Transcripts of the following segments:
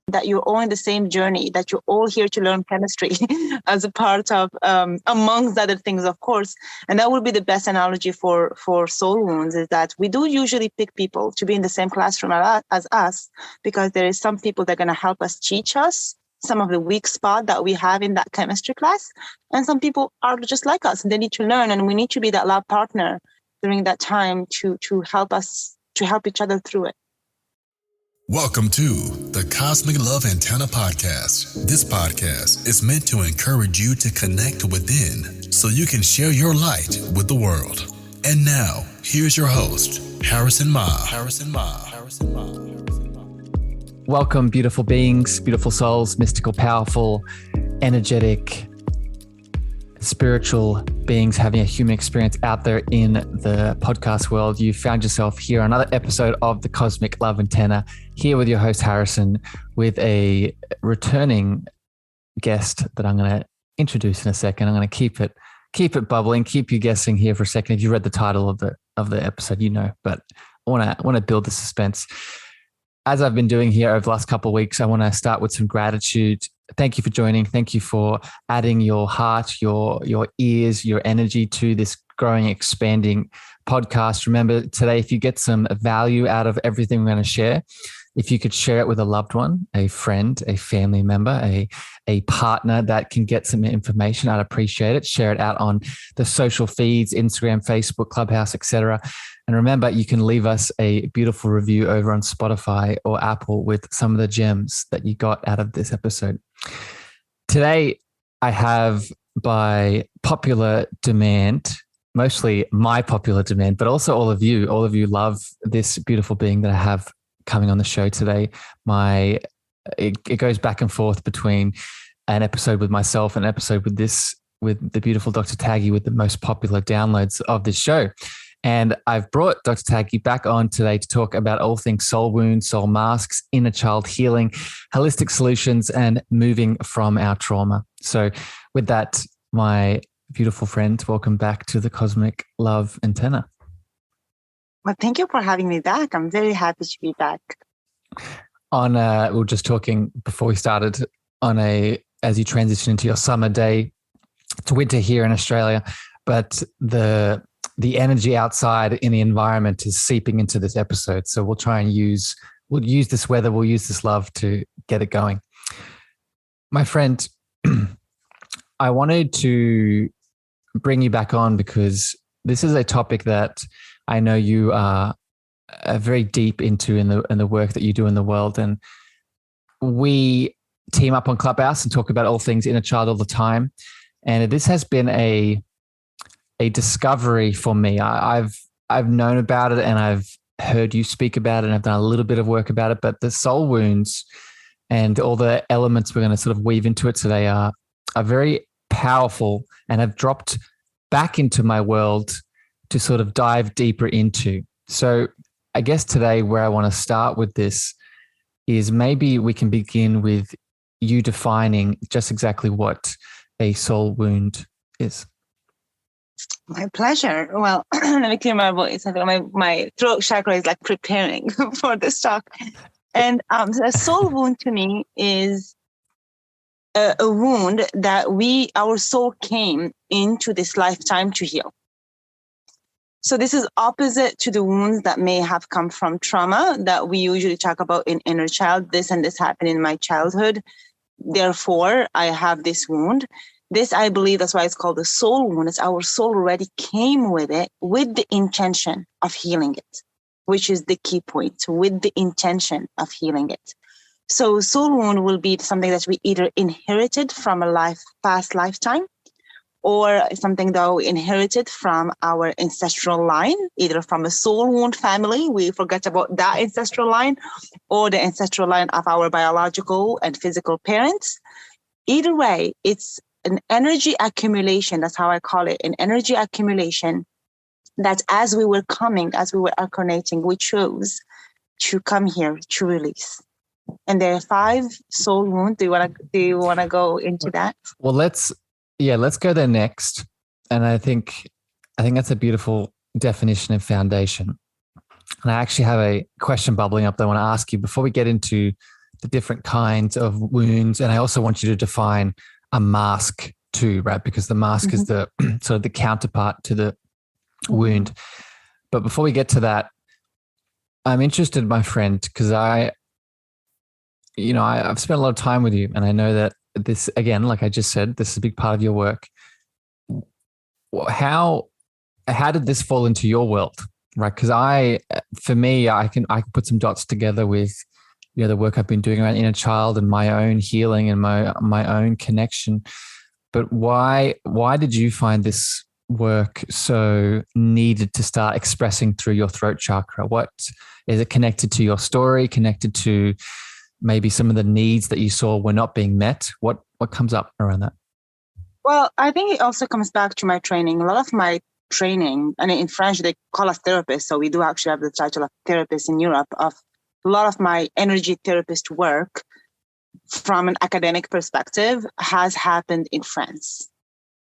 That you're all in the same journey, that you're all here to learn chemistry as a part of, amongst other things, of course. And that would be the best analogy for soul wounds, is that we do usually pick people to be in the same classroom as us, because there is some people that are going to help us teach us some of the weak spot that we have in that chemistry class. And some people are just like us and they need to learn, and we need to be that lab partner during that time to help us, to help each other through it. Welcome to the Cosmic Love Antenna Podcast. This podcast is meant to encourage you to connect within so you can share your light with the world. And now, here's your host, Harrison Ma. Welcome, beautiful beings, beautiful souls, mystical, powerful, energetic, spiritual beings having a human experience out there in the podcast world. You found yourself here on another episode of the Cosmic Love Antenna, here with your host Harrison, with a returning guest that I'm going to introduce in a second. I'm going to keep it bubbling, keep you guessing here for a second. If you read the title of the episode, you know, but I want to build the suspense. As I've been doing here over the last couple of weeks, I want to start with some gratitude. Thank you for joining. Thank you for adding your heart, your ears, your energy to this growing, expanding podcast. Remember today, if you get some value out of everything we're going to share, if you could share it with a loved one, a friend, a family member, a partner that can get some information, I'd appreciate it. Share it out on the social feeds, Instagram, Facebook, Clubhouse, etc. And remember, you can leave us a beautiful review over on Spotify or Apple with some of the gems that you got out of this episode. Today, I have, by popular demand, mostly my popular demand, but also all of you love this beautiful being that I have coming on the show today. It goes back and forth between an episode with myself and an episode with the beautiful Dr. Taggy, with the most popular downloads of this show. And I've brought Dr. Taggy back on today to talk about all things soul wounds, soul masks, inner child healing, holistic solutions, and moving from our trauma. So with that, my beautiful friend, welcome back to the Cosmic Love Antenna. Well, thank you for having me back. I'm very happy to be back. We were just talking before we started as you transition into your summer day, it's winter here in Australia, but the energy outside in the environment is seeping into this episode. So we'll use this weather, we'll use this love to get it going. My friend, I wanted to bring you back on because this is a topic that I know you are very deep into in the work that you do in the world. And we team up on Clubhouse and talk about all things inner child all the time. And this has been a discovery for me. I've known about it and I've heard you speak about it and I've done a little bit of work about it, but the soul wounds and all the elements we're going to sort of weave into it today are very powerful and have dropped back into my world to sort of dive deeper into. So I guess today where I want to start with this is maybe we can begin with you defining just exactly what a soul wound is. My pleasure. Well, let me clear my voice. I feel my throat chakra is like preparing for this talk. And a soul wound to me is a wound that our soul came into this lifetime to heal. So this is opposite to the wounds that may have come from trauma that we usually talk about in inner child. This and this happened in my childhood. Therefore, I have this wound. This, I believe, that's why it's called a soul wound. It's our soul already came with it, with the intention of healing it, which is the key point, with the intention of healing it. So soul wound will be something that we either inherited from a past lifetime, or something that we inherited from our ancestral line, either from a soul wound family, we forget about that ancestral line, or the ancestral line of our biological and physical parents. Either way, it's an energy accumulation. That's how I call it, an energy accumulation that as we were incarnating, we chose to come here to release. And there are 5 soul wounds. Do you want to go into that? Well, let's go there next. And I think that's a beautiful definition of foundation. And I actually have a question bubbling up that I want to ask you before we get into the different kinds of wounds. And I also want you to define a mask too, right? Because the mask is the sort of the counterpart to the wound. But before we get to that, I'm interested, my friend, because I've spent a lot of time with you, and I know that this, again, like I just said, this is a big part of your work. How did this fall into your world, right? Because I can put some dots together with the work I've been doing around inner child and my own healing and my own connection. But why did you find this work so needed to start expressing through your throat chakra? What is it connected to your story, connected to maybe some of the needs that you saw were not being met? What comes up around that? Well, I think it also comes back to my training. A lot of my training, and in French, they call us therapists. So we do actually have the title of therapist in Europe. Of a lot of my energy therapist work from an academic perspective has happened in France.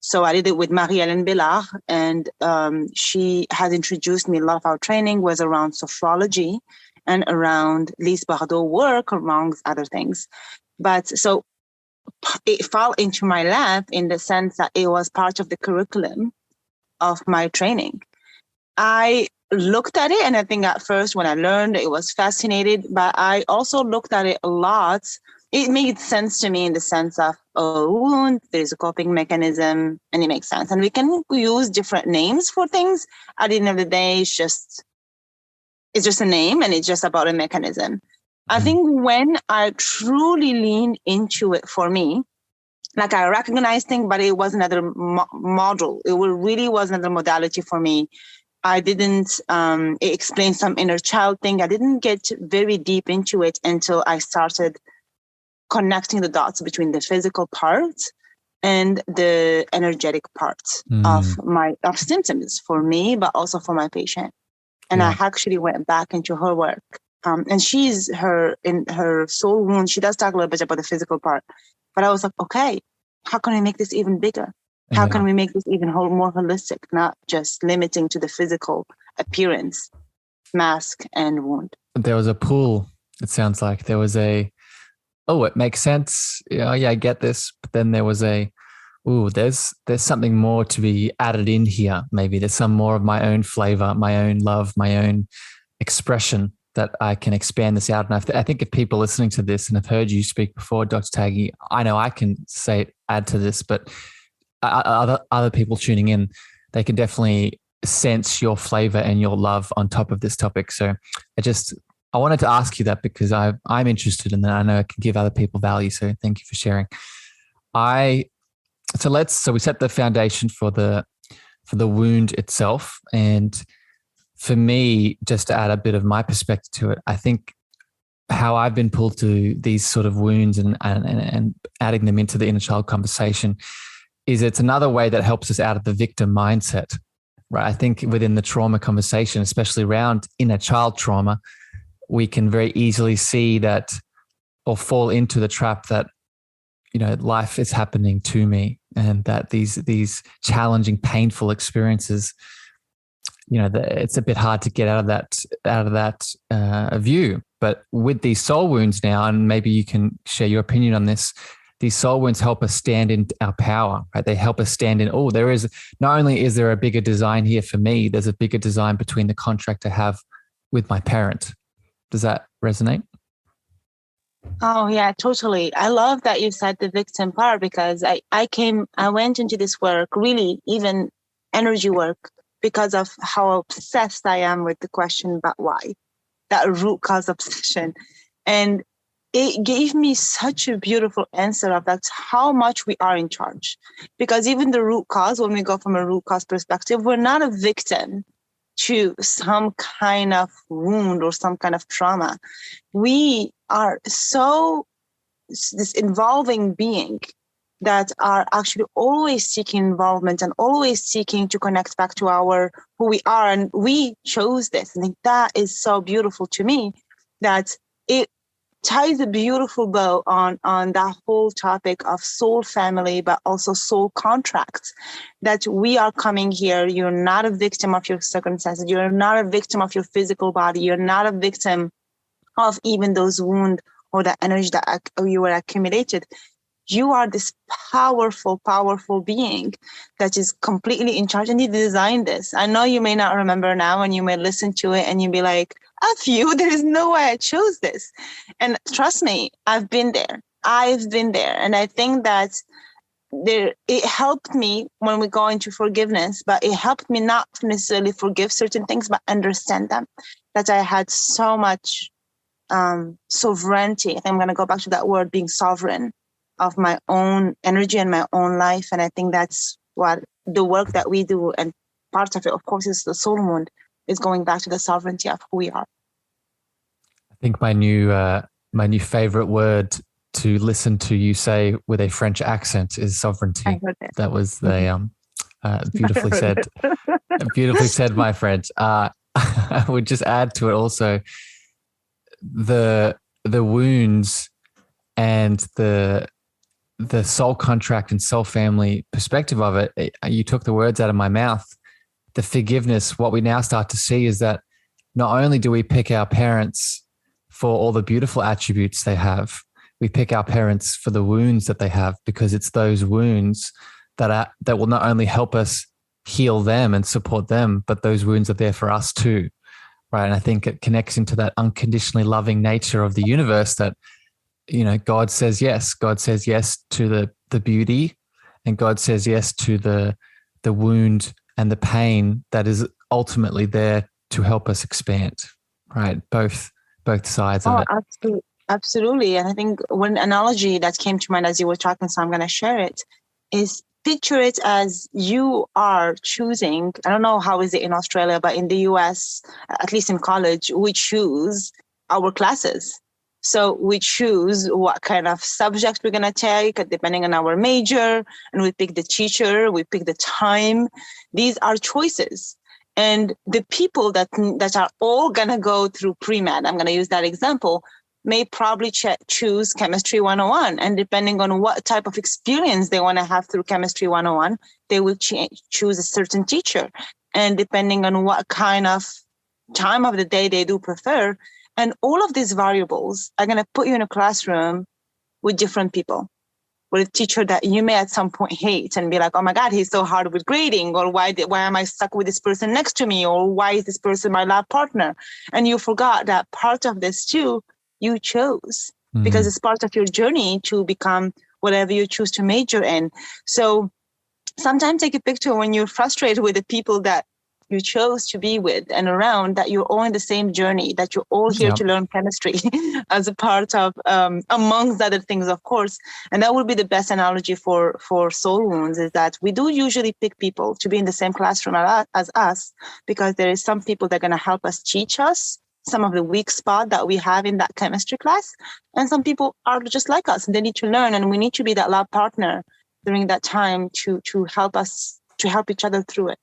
So I did it with Marie-Hélène Bellard, and she has introduced me. A lot of our training was around sophrology and around Lise Bardot work, amongst other things. But so it fell into my lap in the sense that it was part of the curriculum of my training. I looked at it, and I think at first when I learned, it was fascinated, but I also looked at it a lot. It made sense to me in the sense of, wound, there's a coping mechanism, and it makes sense. And we can use different names for things. At the end of the day, it's just a name, and it's just about a mechanism. I think when I truly leaned into it for me, like I recognized things, but it was another model. It really was another modality for me. I didn't explain some inner child thing. I didn't get very deep into it until I started connecting the dots between the physical part and the energetic part of symptoms for me, but also for my patient. And I actually went back into her work. And in her soul wound, she does talk a little bit about the physical part. But I was like, okay, how can we make this even bigger? How can we make this even more holistic, not just limiting to the physical appearance, mask, and wound? There was a pull, it sounds like. There was it makes sense. Yeah, I get this. But then there was there's something more to be added in here. Maybe there's some more of my own flavor, my own love, my own expression that I can expand this out. And I think if people listening to this and have heard you speak before, Dr. Taggy, I know I can add to this, but other people tuning in, they can definitely sense your flavor and your love on top of this topic. So I wanted to ask you that because I'm interested in that. I know I can give other people value. So thank you for sharing. So we set the foundation for the wound itself. And for me, just to add a bit of my perspective to it, I think how I've been pulled to these sort of wounds and adding them into the inner child conversation is it's another way that helps us out of the victim mindset, right? I think within the trauma conversation, especially around inner child trauma, we can very easily see that or fall into the trap that, life is happening to me and that these challenging, painful experiences, it's a bit hard to get out of that view. But with these soul wounds now, and maybe you can share your opinion on this, these soul wounds help us stand in our power, right? They help us stand in, there is, not only is there a bigger design here for me, there's a bigger design between the contract I have with my parent. Does that resonate? Oh, yeah, totally. I love that you said the victim part because I went into this work, really even energy work, because of how obsessed I am with the question about why, that root cause obsession. And it gave me such a beautiful answer of that's how much we are in charge. Because even the root cause, when we go from a root cause perspective, we're not a victim to some kind of wound or some kind of trauma. We are this involving being that are actually always seeking involvement and always seeking to connect back to who we are. And we chose this. I think that is so beautiful to me that ties a beautiful bow on that whole topic of soul family, but also soul contracts, that we are coming here. You're not a victim of your circumstances. You're not a victim of your physical body. You're not a victim of even those wounds or the energy that you were accumulated. You are this powerful, powerful being that is completely in charge, and you designed this. I know you may not remember now, and you may listen to it and you'll be like, F you, there is no way I chose this. And trust me, I've been there. And I think that it helped me when we go into forgiveness, but it helped me not necessarily forgive certain things, but understand them, that I had so much sovereignty. I think I'm going to go back to that word, being sovereign of my own energy and my own life. And I think that's what the work that we do, and part of it, of course, is the soul wound, is going back to the sovereignty of who we are. I think my new favorite word to listen to you say with a French accent is sovereignty. I heard it. That was the beautifully said. Beautifully said, my friend. I would just add to it also the wounds and the soul contract and soul family perspective of it. You took the words out of my mouth. The forgiveness, what we now start to see is that not only do we pick our parents for all the beautiful attributes they have, we pick our parents for the wounds that they have, because it's those wounds that will not only help us heal them and support them, but those wounds are there for us too, right? And I think it connects into that unconditionally loving nature of the universe, that, you know, God says yes. God says yes to the beauty, and God says yes to the wound and the pain that is ultimately there to help us expand, right? Both sides of it. Absolutely. And I think one analogy that came to mind as you were talking, so I'm going to share it, is picture it as you are choosing. I don't know how is it in Australia, but in the US, at least in college, we choose our classes. So we choose what kind of subject we're going to take depending on our major, and we pick the teacher, we pick the time. These are choices. And the people that are all going to go through pre-med, I'm going to use that example, may probably choose Chemistry 101. And depending on what type of experience they want to have through Chemistry 101, they will choose a certain teacher. And depending on what kind of time of the day they do prefer. And all of these variables are going to put you in a classroom with different people, with a teacher that you may at some point hate and be like, oh my God, he's so hard with grading, or why am I stuck with this person next to me, or why is this person my lab partner? And you forgot that part of this too, you chose, because it's part of your journey to become whatever you choose to major in. So sometimes take a picture when you're frustrated with the people that you chose to be with and around, that you're all in the same journey, that you're all here to learn chemistry as a part of, amongst other things, of course. And that would be the best analogy for soul wounds, is that we do usually pick people to be in the same classroom as us, because there is some people that are going to help us teach us some of the weak spot that we have in that chemistry class. And some people are just like us, and they need to learn, and we need to be that lab partner during that time to help us, to help each other through it.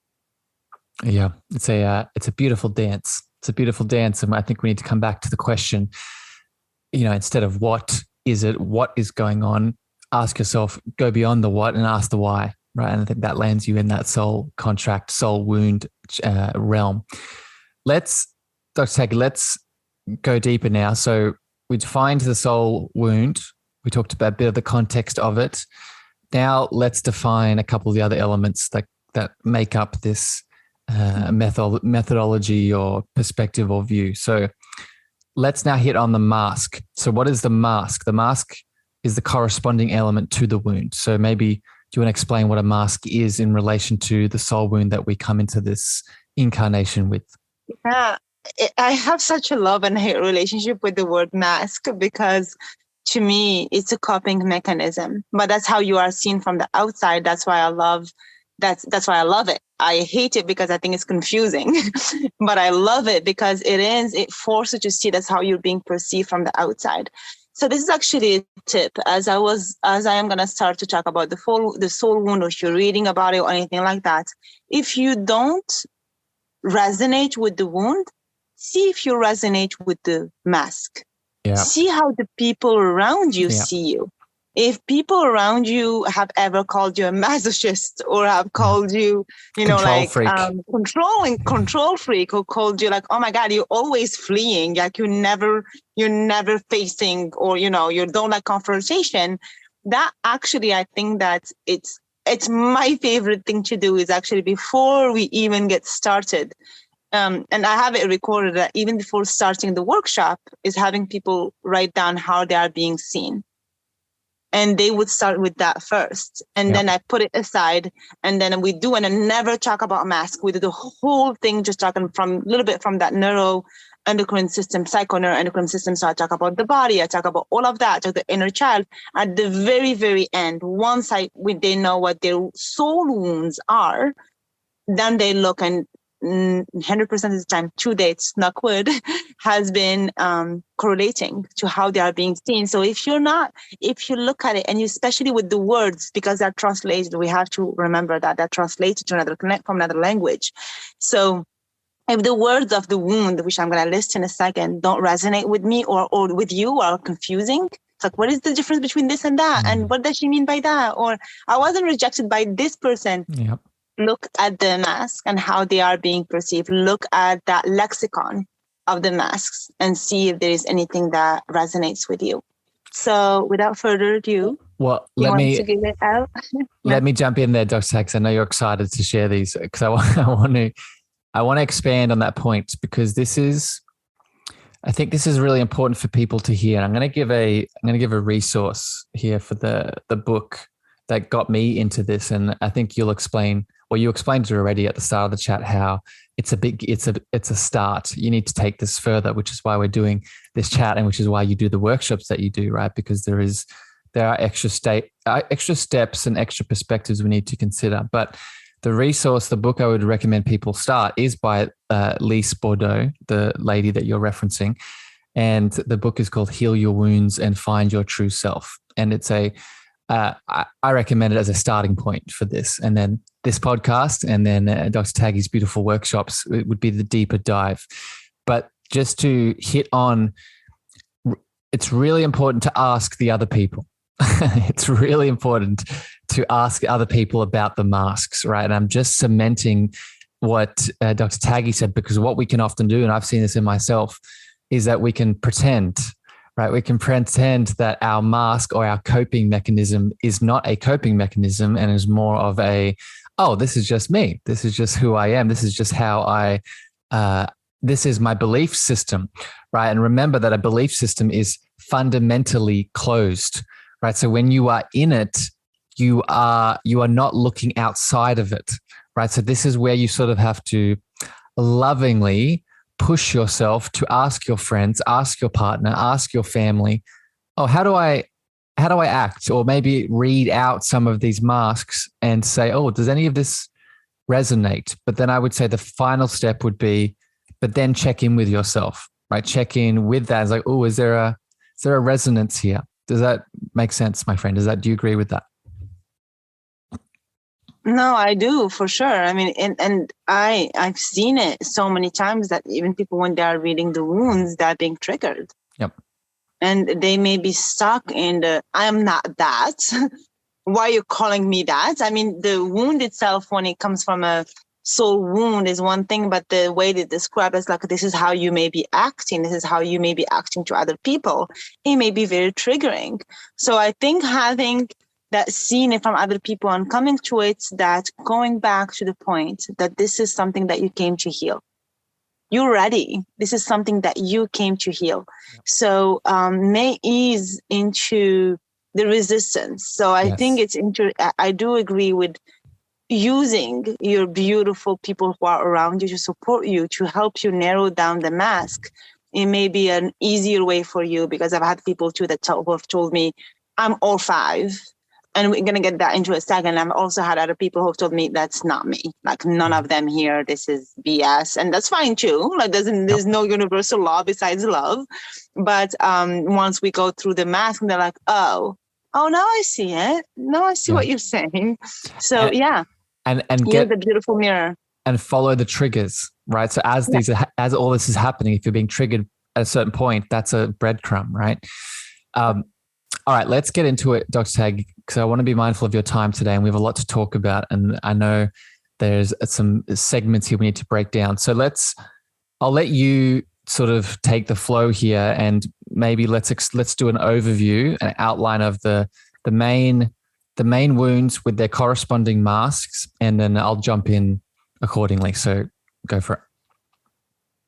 Yeah, it's a beautiful dance. It's a beautiful dance. And I think we need to come back to the question, you know, instead of what is it, what is going on, ask yourself, go beyond the what and ask the why, right? And I think that lands you in that soul contract, soul wound realm. Dr. Taggy, let's go deeper now. So we defined the soul wound. We talked about a bit of the context of it. Now let's define a couple of the other elements that make up this methodology or perspective or view. So let's now hit on the mask. So what is the mask? The mask is the corresponding element to the wound. So maybe do you want to explain what a mask is in relation to the soul wound that we come into this incarnation with? Yeah, I have such a love and hate relationship with the word mask, because to me, it's a coping mechanism, but that's how you are seen from the outside. That's why I love That's why I love it. I hate it because I think it's confusing, but I love it because it forces you to see that's how you're being perceived from the outside. So this is actually a tip as I am going to start to talk about the soul wound, or if you're reading about it or anything like that. If you don't resonate with the wound, see if you resonate with the mask. See how the people around you see you. If people around you have ever called you a masochist or have called you, control freak, or called you like, oh my God, you're always fleeing, like you're never facing, or, you don't like confrontation, that actually, I think that it's my favorite thing to do is actually before we even get started. And I have it recorded that even before starting the workshop is having people write down how they are being seen. And they would start with that first. And then I put it aside, and then we do, and I never talk about mask. We do the whole thing, just talking from a little bit from that neuroendocrine system, psycho-neuroendocrine system. So I talk about the body, I talk about all of that, to the inner child. At the very, very end, once they know what their soul wounds are, then they look, and 100% of the time, to date, knock wood, has been correlating to how they are being seen. So if you look at it, and especially with the words, because they're translated, we have to remember that they're translated to from another language. So if the words of the wound, which I'm going to list in a second, don't resonate with me or with you, or are confusing, it's like, what is the difference between this and that? And what does she mean by that? Or I wasn't rejected by this person. Yep. Look at the mask and how they are being perceived. Look at that lexicon of the masks and see if there is anything that resonates with you. So without further ado, let me give it out. Let me jump in there, Dr. Tax. I know you're excited to share these, because I want to expand on that point, because I think this is really important for people to hear. And I'm going to give a resource here for the book that got me into this, and I think you'll explain. Well, you explained it already at the start of the chat how it's a start. You need to take this further, which is why we're doing this chat, and which is why you do the workshops that you do, right? Because there are extra steps and extra perspectives we need to consider. But the book I would recommend people start is by Lise Bourdeau, the lady that you're referencing, and the book is called Heal Your Wounds and Find Your True Self. And it's I recommend it as a starting point for this. And then this podcast, and then Dr. Taggy's beautiful workshops, it would be the deeper dive. But just to hit on, it's really important to ask the other people. It's really important to ask other people about the masks, right? And I'm just cementing what Dr. Taggy said, because what we can often do, and I've seen this in myself, is that we can pretend. Right, we can pretend that our mask or our coping mechanism is not a coping mechanism, and is more of this is just me. This is just who I am. This is just how this is my belief system, right? And remember that a belief system is fundamentally closed, right? So when you are in it, you are not looking outside of it, right? So this is where you sort of have to lovingly push yourself to ask your friends, ask your partner, ask your family, how do I act? Or maybe read out some of these masks and say, does any of this resonate? But then I would say the final step would be, but then check in with yourself, right? Check in with that. It's like, is there a resonance here? Does that make sense, my friend? Do you agree with that? No, I do, for sure. I mean, and I've seen it so many times that even people, when they are reading the wounds, they're being triggered. Yep. And they may be stuck in I am not that. Why are you calling me that? I mean, the wound itself, when it comes from a soul wound, is one thing, but the way they describe it is like, this is how you may be acting. This is how you may be acting to other people. It may be very triggering. So I think having that seen it from other people and coming to it, that going back to the point that this is something that you came to heal. You're ready. This is something that you came to heal. So may ease into the resistance. So I think I do agree with using your beautiful people who are around you to support you, to help you narrow down the mask. It may be an easier way for you, because I've had people too that have told me, I'm all 5. And we're going to get that into a second. I've also had other people who have told me that's not me. Like, none of them here, this is BS. And that's fine too. Like, there's no universal law besides love. But once we go through the mask, they're like, oh, now I see it. Now I see what you're saying. So and get the beautiful mirror. And follow the triggers, right? So as all this is happening, if you're being triggered, at a certain point, that's a breadcrumb, right? All right, let's get into it, Dr. Taggy, because I want to be mindful of your time today, and we have a lot to talk about. And I know there's some segments here we need to break down. So I'll let you sort of take the flow here, and maybe let's do an overview, an outline of the main wounds with their corresponding masks, and then I'll jump in accordingly. So go for it.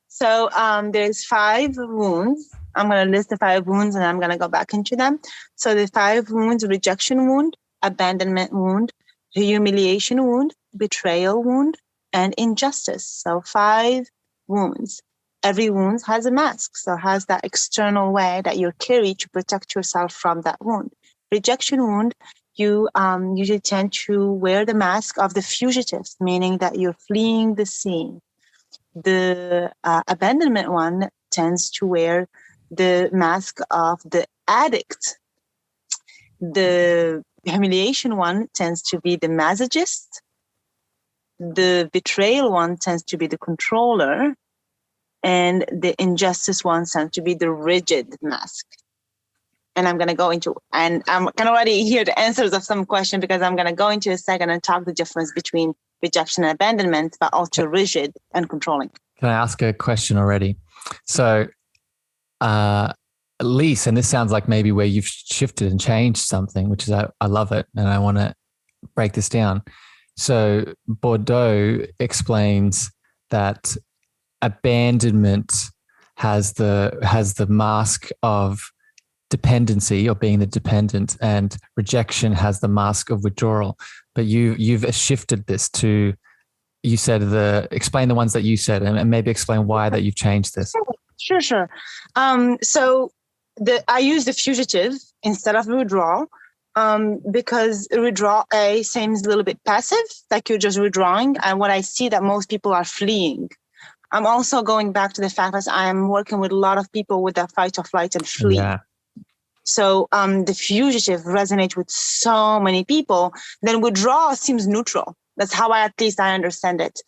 So there's 5 wounds. I'm going to list the 5 wounds and I'm going to go back into them. So the 5 wounds: rejection wound, abandonment wound, humiliation wound, betrayal wound, and injustice. So 5 wounds. Every wound has a mask, so has that external way that you carry to protect yourself from that wound. Rejection wound, you usually tend to wear the mask of the fugitive, meaning that you're fleeing the scene. The abandonment one tends to wear the mask of the addict. The humiliation one tends to be the masochist. The betrayal one tends to be the controller. And the injustice one tends to be the rigid mask. And I'm going to go into, and I can already hear the answers of some questions, because I'm going to go into a second and talk the difference between rejection and abandonment, but also rigid and controlling. Can I ask a question already? So, Lise, and this sounds like maybe where you've shifted and changed something, which is, I love it. And I want to break this down. So Bordeaux explains that abandonment has the mask of dependency, or being the dependent, and rejection has the mask of withdrawal. But you've shifted this to, you said explain the ones that you said, and maybe explain why that you've changed this. Sure. So I use the fugitive instead of withdrawal, because withdrawal seems a little bit passive, like you're just withdrawing, and what I see that most people are fleeing. I'm also going back to the fact that I'm working with a lot of people with that fight or flight and flee. Yeah. So the fugitive resonates with so many people. Then withdrawal seems neutral. That's how at least I understand it.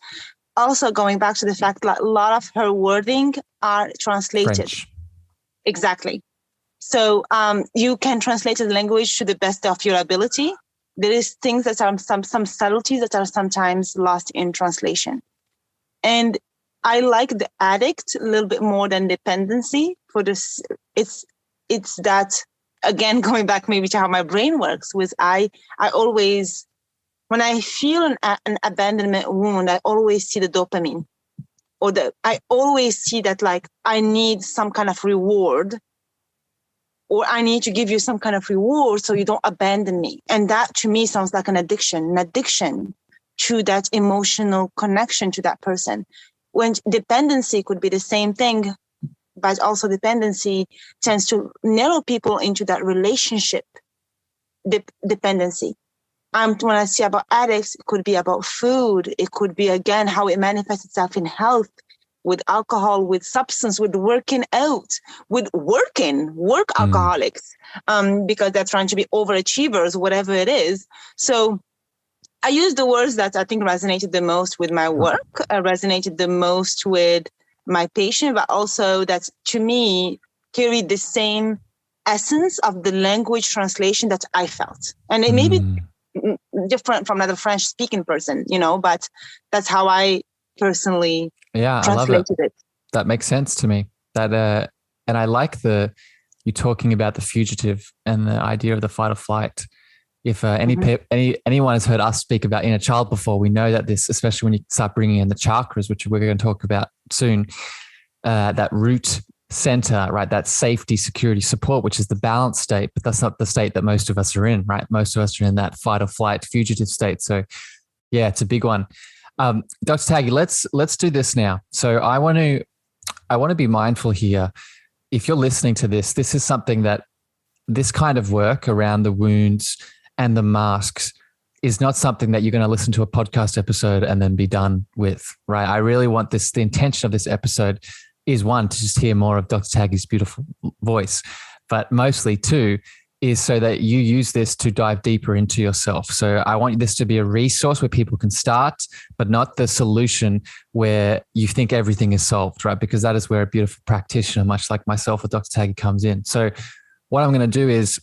Also going back to the fact that a lot of her wording are translated. French. Exactly. So you can translate the language to the best of your ability. There is things that are some subtleties that are sometimes lost in translation. And I like the addict a little bit more than dependency. For this, it's that, again, going back maybe to how my brain works, was I always, when I feel an abandonment wound, I always see the dopamine, I always see that, like, I need some kind of reward, or I need to give you some kind of reward so you don't abandon me. And that to me sounds like an addiction to that emotional connection to that person. When dependency could be the same thing, but also dependency tends to narrow people into that relationship dependency. When I see about addicts, it could be about food. It could be, again, how it manifests itself in health, with alcohol, with substance, with working out, with work alcoholics, because they're trying to be overachievers, whatever it is. So I use the words that I think resonated the most with my work, resonated the most with my patient, but also that to me carried the same essence of the language translation that I felt. And it may be different from another French speaking person, but that's how I personally translated it. That makes sense to me. That and I like you talking about the fugitive and the idea of the fight or flight. If anyone has heard us speak about inner child before, we know that this, especially when you start bringing in the chakras, which we're going to talk about soon, that root center, right? That safety, security, support, which is the balanced state, but that's not the state that most of us are in, right? Most of us are in that fight or flight, fugitive state. So yeah, it's a big one. Dr. Taggy, let's do this now. So I want to be mindful here. If you're listening to this is something that this kind of work around the wounds and the masks is not something that you're going to listen to a podcast episode and then be done with, right? I really want the intention of this episode is, one, to just hear more of Dr. Taggy's beautiful voice, but mostly, two, is so that you use this to dive deeper into yourself. So I want this to be a resource where people can start, but not the solution where you think everything is solved, right? Because that is where a beautiful practitioner, much like myself or Dr. Taggy, comes in. So what I'm going to do is,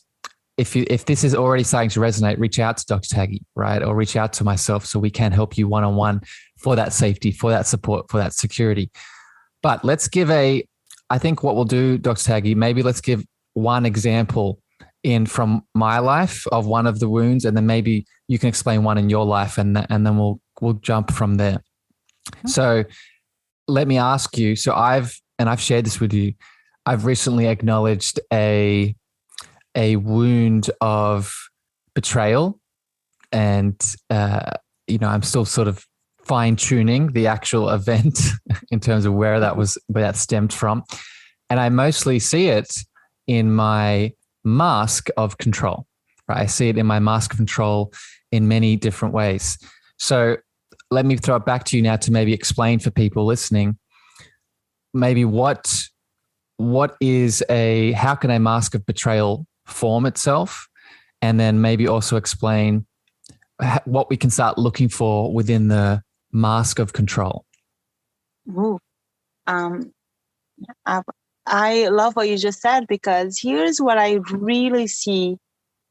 if this is already starting to resonate, reach out to Dr. Taggy, right? Or reach out to myself so we can help you one-on-one for that safety, for that support, for that security. But let's give I think what we'll do, Dr. Taggy, maybe let's give one example from my life of one of the wounds, and then maybe you can explain one in your life, and then we'll jump from there. Okay. So let me ask you. So I've shared this with you. I've recently acknowledged a wound of betrayal, and I'm still sort of fine tuning the actual event in terms of where that stemmed from, and I mostly see it in my mask of control, right? I see it in my mask of control in many different ways. So let me throw it back to you now to maybe explain for people listening, maybe how can a mask of betrayal form itself? And then maybe also explain what we can start looking for within the mask of control. Ooh. I love what you just said, because here's what I really see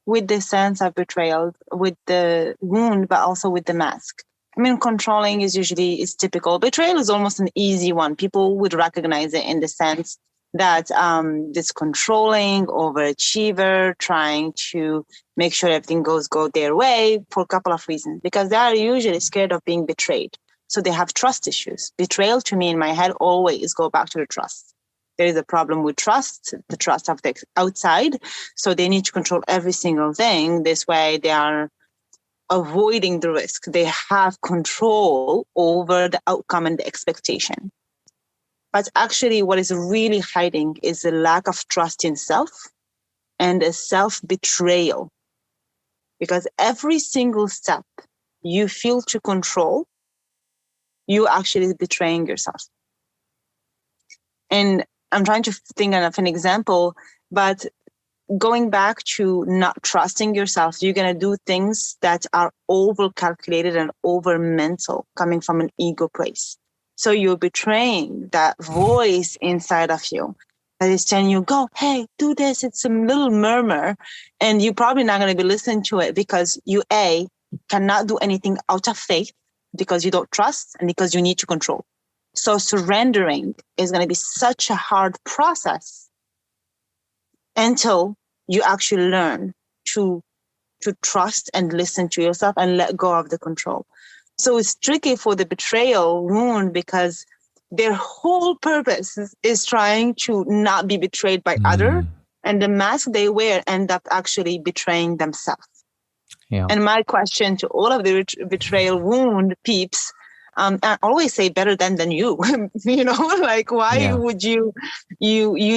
with the sense of betrayal, with the wound, but also with the mask. I mean, controlling is typical. Betrayal is almost an easy one. People would recognize it in the sense that this controlling overachiever trying to make sure everything go their way for a couple of reasons, because they are usually scared of being betrayed. So they have trust issues. Betrayal, to me, in my head, always go back to the trust. There is a problem with trust, the trust of the outside. So they need to control every single thing. This way they are avoiding the risk. They have control over the outcome and the expectation. But actually what is really hiding is a lack of trust in self and a self-betrayal. Because every single step you feel to control, you actually betraying yourself. And I'm trying to think of an example, but going back to not trusting yourself, you're going to do things that are over calculated and over mental, coming from an ego place. So you're betraying that voice inside of you that is telling you, go, hey, do this. It's some little murmur. And you're probably not going to be listening to it because you, cannot do anything out of faith because you don't trust and because you need to control. So surrendering is going to be such a hard process until you actually learn to trust and listen to yourself and let go of the control. So it's tricky for the betrayal wound because their whole purpose is trying to not be betrayed by other, and the mask they wear end up actually betraying themselves. Yeah. And my question to all of the betrayal wound peeps, I always say better than you, why would you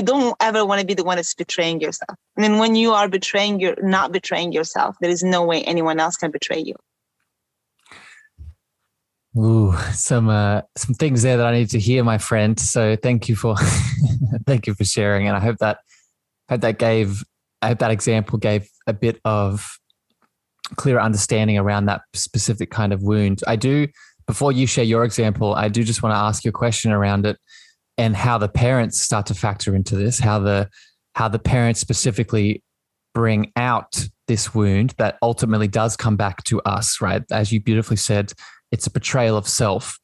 don't ever want to be the one that's betraying yourself. And then when you are not betraying yourself, there is no way anyone else can betray you. Ooh, some things there that I need to hear, my friend. So thank you for sharing. And I hope that example gave a bit of clearer understanding around that specific kind of wound. Before you share your example, I do just want to ask you a question around it and how the parents start to factor into this, how the parents specifically bring out this wound that ultimately does come back to us, right? As you beautifully said, it's a betrayal of self,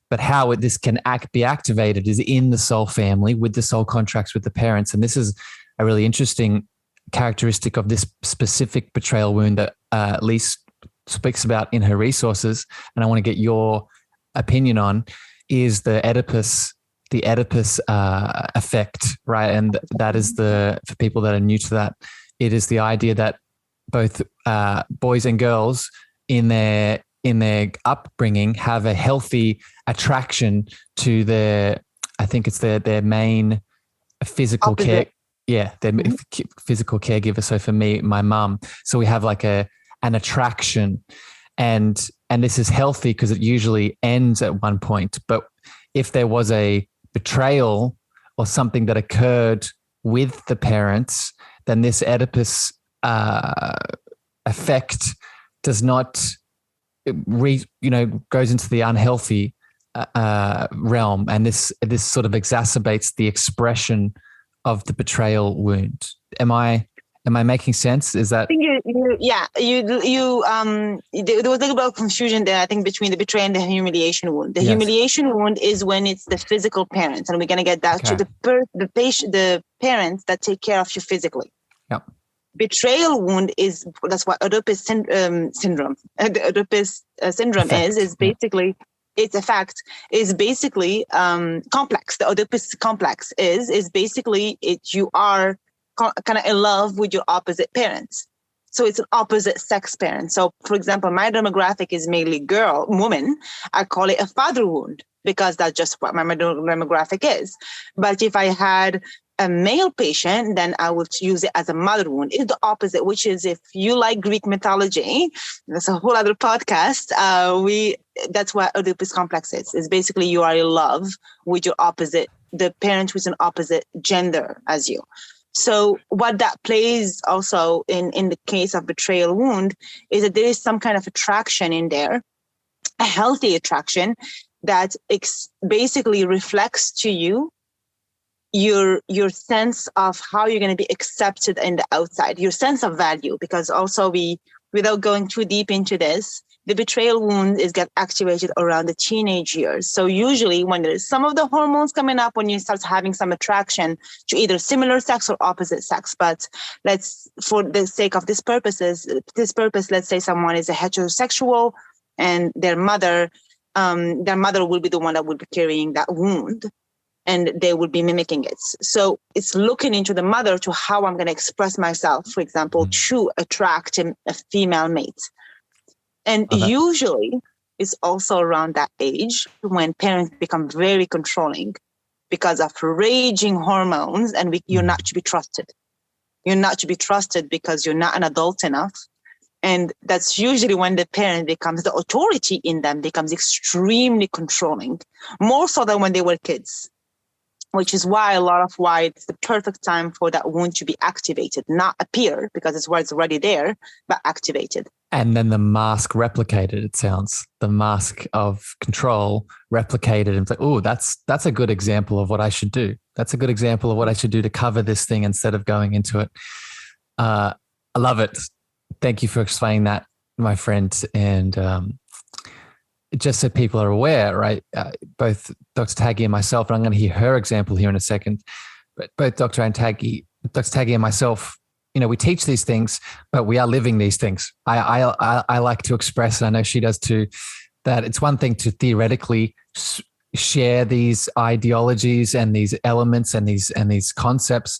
but how this can be activated is in the soul family with the soul contracts with the parents. And this is a really interesting characteristic of this specific betrayal wound that Lise speaks about in her resources, and I want to get your opinion on, is the Oedipus effect, right? And that is for people that are new to that, it is the idea that both boys and girls in their upbringing have a healthy attraction to their main physical care. Yeah, their physical caregiver. So for me, my mum. So we have like an attraction, and this is healthy because it usually ends at one point. But if there was a betrayal or something that occurred with the parents, then this Oedipus effect does not goes into the unhealthy realm, and this sort of exacerbates the expression of the betrayal wound. Am I making sense? Is that? I think there was a little bit of confusion there, I think, between the betrayal and the humiliation wound. The humiliation wound is when it's the physical parents, and we're going to get that to the parents that take care of you physically. Yep. Betrayal wound that's what Oedipus syndrome. The Oedipus syndrome is basically. It's a fact, is basically complex. The Oedipus complex is basically you are kind of in love with your opposite parents. So it's an opposite sex parent. So for example, my demographic is mainly woman. I call it a father wound because that's just what my demographic is. But if I had a male patient, then I would use it as a mother wound. It's the opposite, which is if you like Greek mythology, that's a whole other podcast. That's what Oedipus complex is. It's basically you are in love with your opposite, the parent who's an opposite gender as you. So what that plays also in the case of betrayal wound is that there is some kind of attraction in there, a healthy attraction that basically reflects to you your sense of how you're going to be accepted in the outside, your sense of value, because also without going too deep into this, the betrayal wound get activated around the teenage years. So usually when there's some of the hormones coming up, when you start having some attraction to either similar sex or opposite sex. But for the sake of this purpose, let's say someone is a heterosexual and their mother will be the one that will be carrying that wound, and they will be mimicking it. So it's looking into the mother to how I'm going to express myself, for example, to attract a female mate. And usually it's also around that age when parents become very controlling because of raging hormones, and you're not to be trusted. You're not to be trusted because you're not an adult enough. And that's usually when the parent the authority in them becomes extremely controlling, more so than when they were kids. Which is why it's the perfect time for that wound to be activated, not appear because it's where it's already there, but activated. And then the mask replicated, it sounds. The mask of control replicated and it's like, oh, that's a good example of what I should do. That's a good example of what I should do to cover this thing instead of going into it. I love it. Thank you for explaining that, my friend. And just so people are aware, right? Both Dr. Taggy and myself, and I'm going to hear her example here in a second, but both Dr. Taggy and myself, we teach these things, but we are living these things. I like to express, and I know she does too, that it's one thing to theoretically share these ideologies and these elements and these concepts,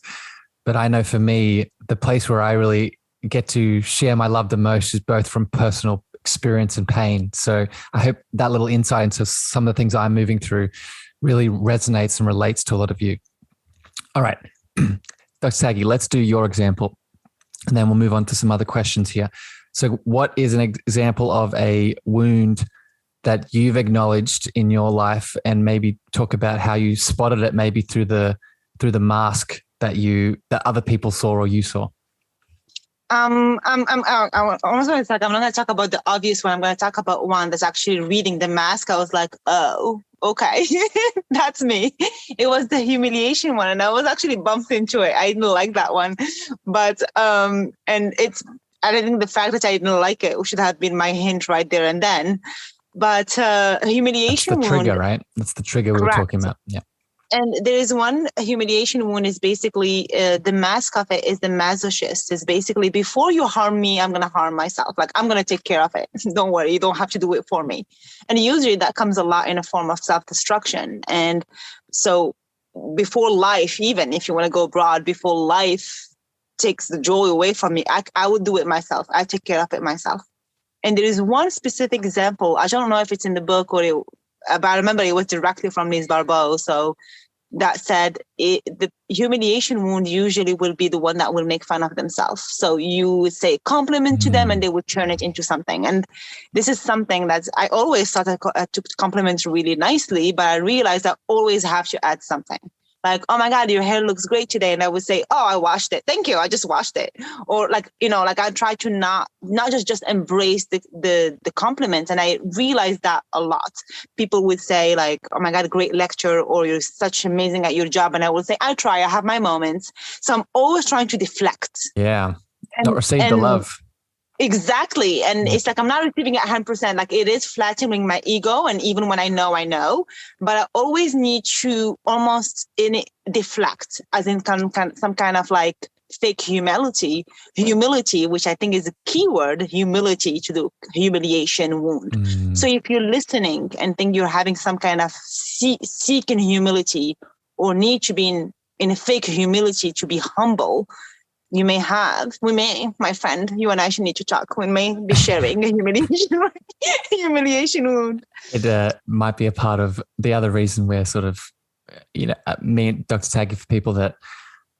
but I know for me, the place where I really get to share my love the most is both from personal experience and pain. So I hope that little insight into some of the things I'm moving through really resonates and relates to a lot of you. All right, Dr. Taggy, let's do your example, and then we'll move on to some other questions here. So what is an example of a wound that you've acknowledged in your life, and maybe talk about how you spotted it maybe through the mask that other people saw or you saw? I'm not going to talk about the obvious one. I'm going to talk about one that's actually reading the mask. I was like, oh, okay, that's me. It was the humiliation one, and I was actually bumped into it. I didn't like that one, but I think the fact that I didn't like it should have been my hint right there and then. But humiliation wound. That's the trigger, right? That's the trigger we were talking about. Yeah. And there is one humiliation wound is basically the mask of it is the masochist. Is basically before you harm me, I'm going to harm myself. Like I'm going to take care of it. Don't worry. You don't have to do it for me. And usually that comes a lot in a form of self-destruction. And so before life, even if you want to go broad, before life takes the joy away from me, I would do it myself. I take care of it myself. And there is one specific example. I don't know if it's in the book but I remember it was directly from Liz Barbeau. So that said, the humiliation wound usually will be the one that will make fun of themselves. So you would say compliment to them and they would turn it into something. And this is something that I always thought I took compliments really nicely, but I realized I always have to add something. like, oh my God, your hair looks great today. And I would say, oh, I washed it. Thank you. I just washed it. Or like, like I try to not just embrace the compliments. And I realized that a lot. People would say like, oh my God, great lecture, or you're such amazing at your job. And I would say, I have my moments. So I'm always trying to deflect. Yeah. Not receive the love. Exactly. And it's like, I'm not receiving it 100%. Like it is flattering my ego. And even when I know, but I always need to almost deflect, as in some kind of like fake humility, which I think is a key word, humility, to the humiliation wound. So if you're listening and think you're having some kind of seeking humility, or need to be in a fake humility to be humble, we may, my friend, you and I should need to talk. We may be sharing a humiliation wound. It might be a part of the other reason we're sort of, me and Dr. Taggy, for people that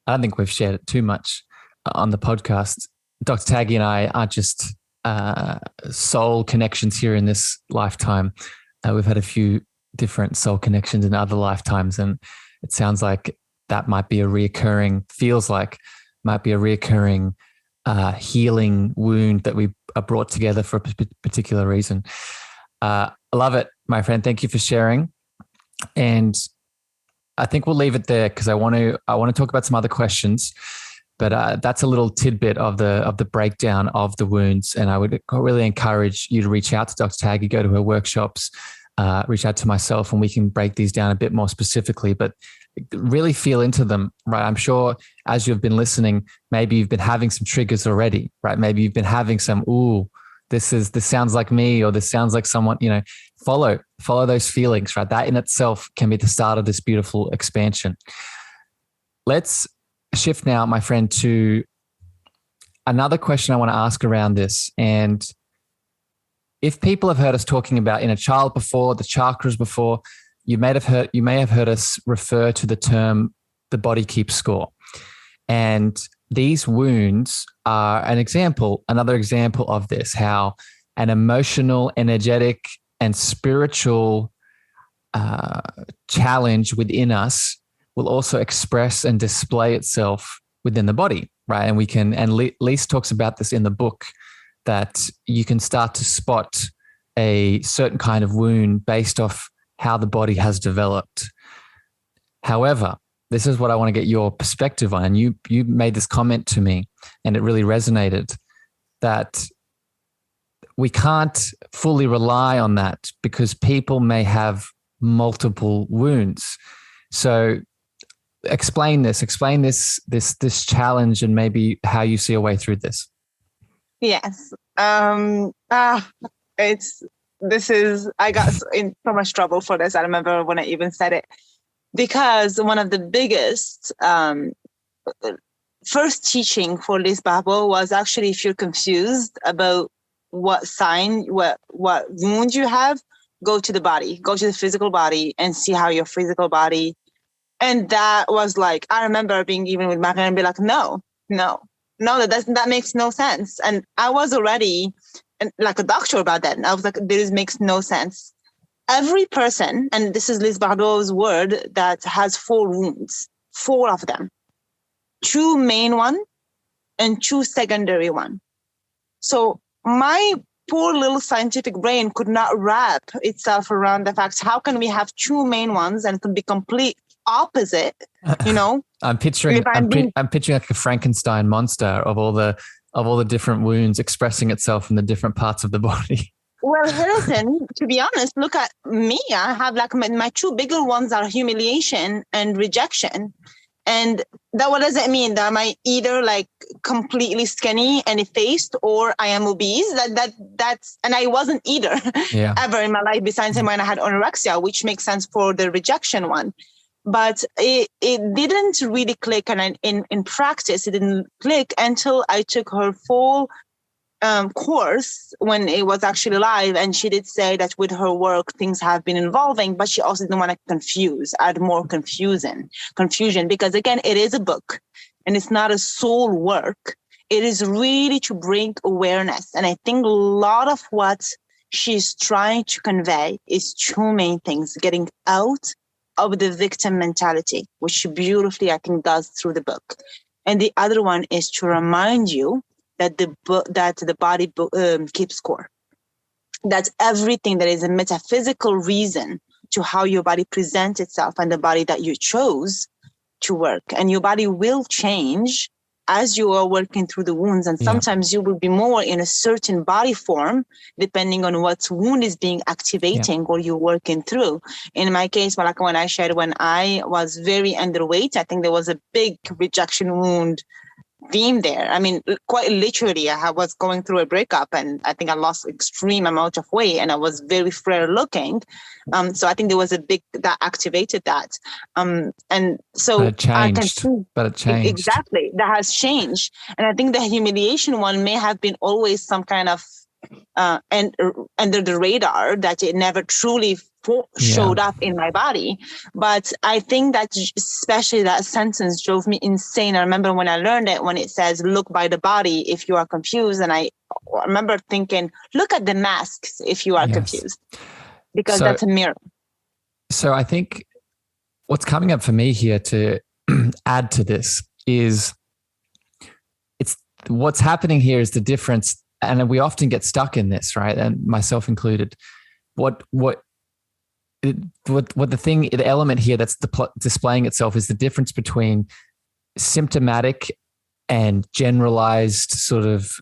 I don't think we've shared it too much on the podcast. Dr. Taggy and I aren't just soul connections here in this lifetime. We've had a few different soul connections in other lifetimes, and it sounds like that might be a reoccurring healing wound that we are brought together for a particular reason. I love it, my friend. Thank you for sharing. And I think we'll leave it there because I want to talk about some other questions, but that's a little tidbit of the breakdown of the wounds. And I would really encourage you to reach out to Dr. Taggy, go to her workshops, reach out to myself, and we can break these down a bit more specifically, but really feel into them, right? I'm sure as you've been listening, maybe you've been having some triggers already, right? Maybe you've been having some, this sounds like me, or this sounds like someone, follow those feelings, right? That in itself can be the start of this beautiful expansion. Let's shift now, my friend, to another question I want to ask around this. And if people have heard us talking about inner child before, the chakras before, you may have heard us refer to the term the body keeps score. And these wounds are another example of this, how an emotional, energetic, and spiritual challenge within us will also express and display itself within the body, right? And Lise talks about this in the book, that you can start to spot a certain kind of wound based off how the body has developed. However, this is what I want to get your perspective on. And you made this comment to me, and it really resonated, that we can't fully rely on that because people may have multiple wounds. So explain this challenge, and maybe how you see a way through this. Yes. I got in so much trouble for this. I remember when I even said it, because one of the biggest first teaching for this Bible was actually, if you're confused about what sign, what wound you have, go to the body, go to the physical body and see how your physical body. And that was like, I remember being even with my and be like, no, that makes no sense. And I was already like a doctor about that. And I was like, this makes no sense. Every person, and this is Liz Bardot's word, that has 4 wounds, 4 of them, 2 main one and 2 secondary one. So my poor little scientific brain could not wrap itself around the fact, how can we have 2 main ones and it could be complete opposite, I'm picturing like a Frankenstein monster of all the different wounds expressing itself in the different parts of the body. Well, Harrison, to be honest, look at me. I have like my 2 bigger ones are humiliation and rejection. And what does it mean? That am I either like completely skinny and effaced, or I am obese? That's and I wasn't either ever in my life, besides when I had anorexia, which makes sense for the rejection one. But it didn't really click, and in practice, it didn't click until I took her full course when it was actually live. And she did say that with her work, things have been evolving, but she also didn't want to add more confusion, because again, it is a book and it's not a soul work. It is really to bring awareness. And I think a lot of what she's trying to convey is 2 main things: getting out of the victim mentality, which beautifully, I think, does through the book. And the other one is to remind you that the body keeps score. That everything that is a metaphysical reason to how your body presents itself and the body that you chose to work. And your body will change as you are working through the wounds. And sometimes you will be more in a certain body form, depending on what wound is being activating or you're working through. In my case, like when I shared, when I was very underweight, I think there was a big rejection wound theme there. I mean, quite literally, I was going through a breakup and I think I lost extreme amount of weight and I was very frail looking. So I think there was a big that activated that. And so but it changed. Exactly. That has changed. And I think the humiliation one may have been always some kind of and under the radar, that it never truly showed up in my body. But I think that especially that sentence drove me insane. I remember when I learned it, when it says, look by the body if you are confused. And I remember thinking, look at the masks if you are confused, because that's a mirror. So I think what's coming up for me here to add to this is what's happening here is the difference. And we often get stuck in this, right? And myself included. The element here that's displaying itself is the difference between symptomatic and generalized sort of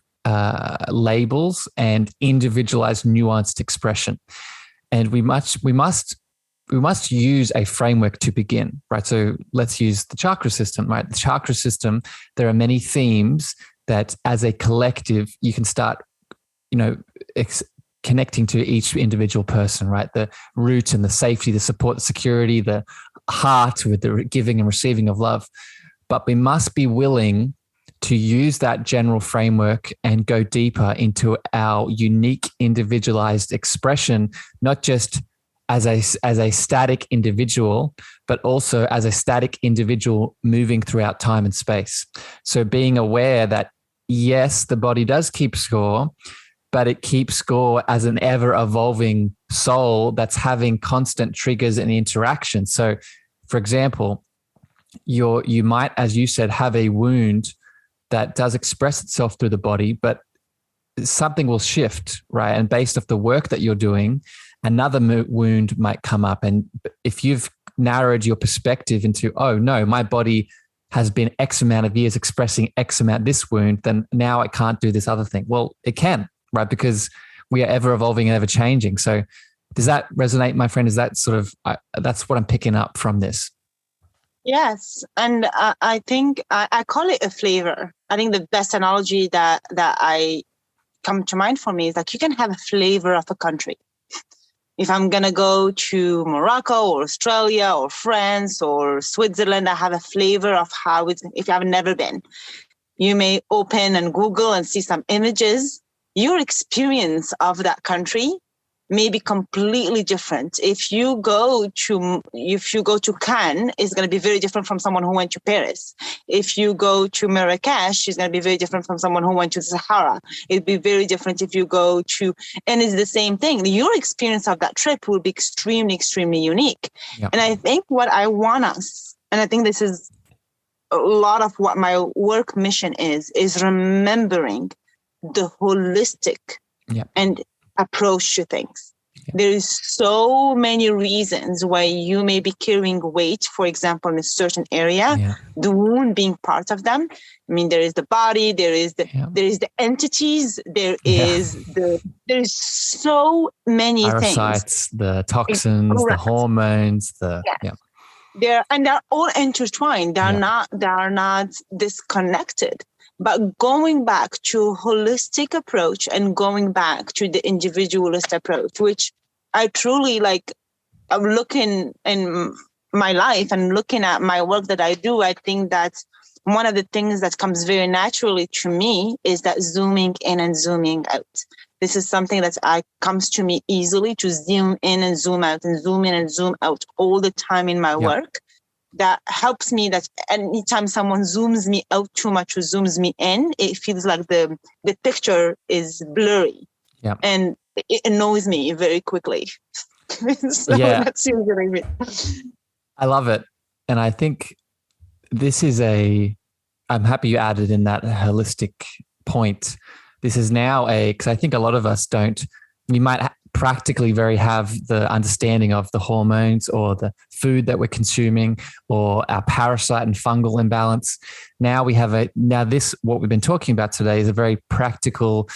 labels and individualized, nuanced expression. And we must use a framework to begin, right? So let's use the chakra system, right? The chakra system, there are many themes that as a collective, you can start, connecting to each individual person, right? The root and the safety, the support, the security, the heart with the giving and receiving of love. But we must be willing to use that general framework and go deeper into our unique individualized expression, not just as a static individual, but also as a static individual moving throughout time and space. So being aware that, yes, the body does keep score, but it keeps score as an ever-evolving soul that's having constant triggers and interactions. So, for example, you might, as you said, have a wound that does express itself through the body, but something will shift, right? And based off the work that you're doing, another wound might come up. And if you've narrowed your perspective into, oh no, my body has been X amount of years expressing X amount this wound, then now I can't do this other thing. Well, it can, right? Because we are ever evolving and ever changing. So does that resonate, my friend? Is that sort of, that's what I'm picking up from this? Yes. And I think I call it a flavor. I think the best analogy that I come to mind for me is like, you can have a flavor of a country. If I'm going to go to Morocco or Australia or France or Switzerland, I have a flavor of how it's, if you have never been. You may open and Google and see some images. Your experience of that country may be completely different. If you go to Cannes, it's going to be very different from someone who went to Paris. If you go to Marrakesh, it's going to be very different from someone who went to the Sahara. It'd be very different if you go to, and it's the same thing. Your experience of that trip will be extremely, extremely unique. Yep. And I think what I want us, and I think this is a lot of what my work mission is remembering the holistic and approach to things. There is so many reasons why you may be carrying weight, for example, in a certain area, the wound being part of them. I mean, there is the body, there is the entities, there's so many parasites, things. the toxins, the hormones, They're all intertwined. They are not disconnected. But going back to holistic approach and going back to the individualist approach, which I truly like, I'm looking in my life and looking at my work that I do, I think that one of the things that comes very naturally to me is that zooming in and zooming out. This is something that comes to me easily, to zoom in and zoom out and zoom in and zoom out all the time in my work. That helps me, that anytime someone zooms me out too much or zooms me in, it feels like the picture is blurry. And it annoys me very quickly. So that's usually it. I love it. And I think this is I'm happy you added in that holistic point. This is now because I think a lot of us we might practically have the understanding of the hormones or the food that we're consuming or our parasite and fungal imbalance. Now what we've been talking about today is a very practical,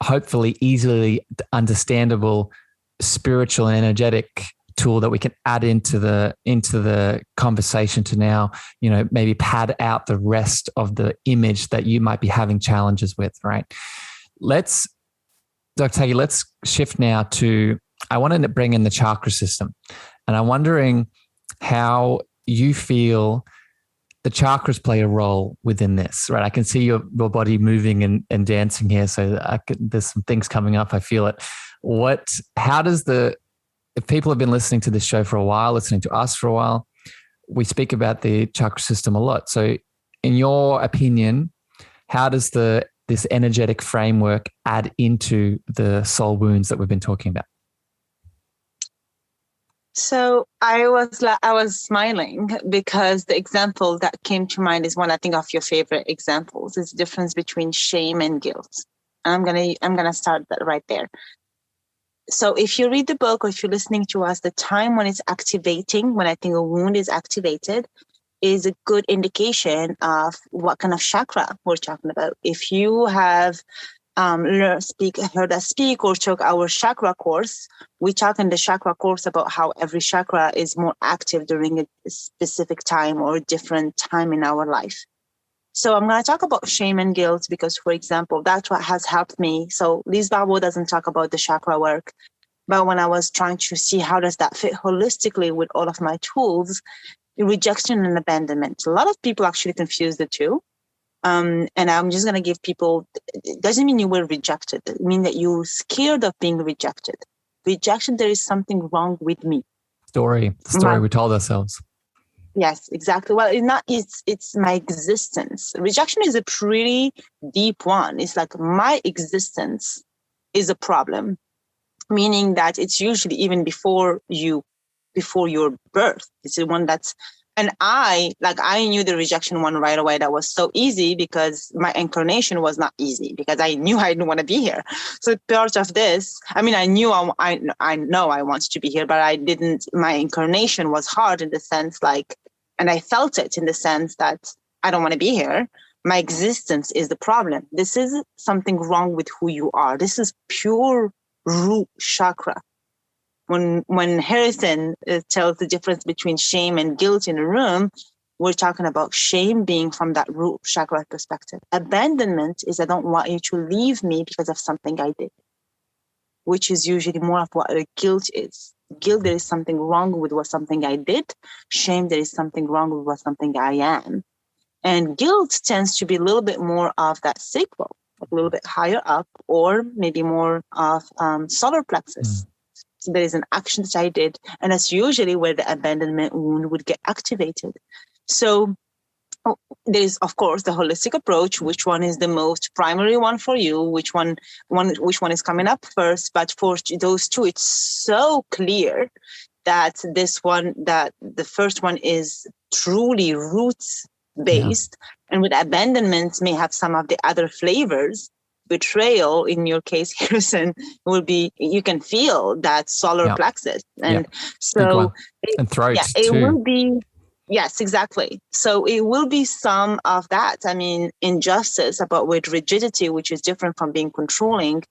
hopefully easily understandable spiritual and energetic tool that we can add into the conversation to now, maybe pad out the rest of the image that you might be having challenges with, right? Dr. Taggy, let's shift now I want to bring in the chakra system. And I'm wondering how you feel the chakras play a role within this, right? I can see your body moving and dancing here. So there's some things coming up. I feel it. If people have been listening to this show for a while, listening to us for a while, we speak about the chakra system a lot. So in your opinion, how does this energetic framework add into the soul wounds that we've been talking about? So I was smiling because the example that came to mind is one, I think, of your favorite examples. Is the difference between shame and guilt. I'm gonna start that right there. So if you read the book or if you're listening to us, the time when it's activating, when I think a wound is activated, is a good indication of what kind of chakra we're talking about. If you have heard us speak or took our chakra course, we talk in the chakra course about how every chakra is more active during a specific time or a different time in our life. So I'm going to talk about shame and guilt because, for example, that's what has helped me. So Liz Barbo doesn't talk about the chakra work, but when I was trying to see how does that fit holistically with all of my tools, rejection and abandonment. A lot of people actually confuse the two. And I'm just going to give people, it doesn't mean you were rejected. It means that you're scared of being rejected. Rejection, there is something wrong with me. The story we told ourselves. Yes, exactly. Well, it's my existence. Rejection is a pretty deep one. It's like my existence is a problem, meaning that it's usually even before your birth. It's the one and I knew the rejection one right away. That was so easy because my incarnation was not easy because I knew I didn't want to be here. So part of this, I knew I know I wanted to be here, but I didn't, my incarnation was hard in the sense and I felt it in the sense that I don't want to be here. My existence is the problem. This is something wrong with who you are. This is pure root chakra. When Harrison tells the difference between shame and guilt in a room, we're talking about shame being from that root chakra perspective. Abandonment is I don't want you to leave me because of something I did, which is usually more of what guilt is. Guilt, there is something wrong with something I did. Shame, there is something wrong with something I am. And guilt tends to be a little bit more of that sacral, a little bit higher up, or maybe more of solar plexus. So there is an action that I did, and that's usually where the abandonment wound would get activated. So there is, of course, the holistic approach. Which one is the most primary one for you? Which one is coming up first? But for those two, it's so clear that the first one is truly roots based, and with abandonment may have some of the other flavors. Betrayal, in your case, Harrison, will be, you can feel that solar plexus. And so, and throat it too. will be, yes, exactly. So it will be some of that. Injustice about with rigidity, which is different from being controlling.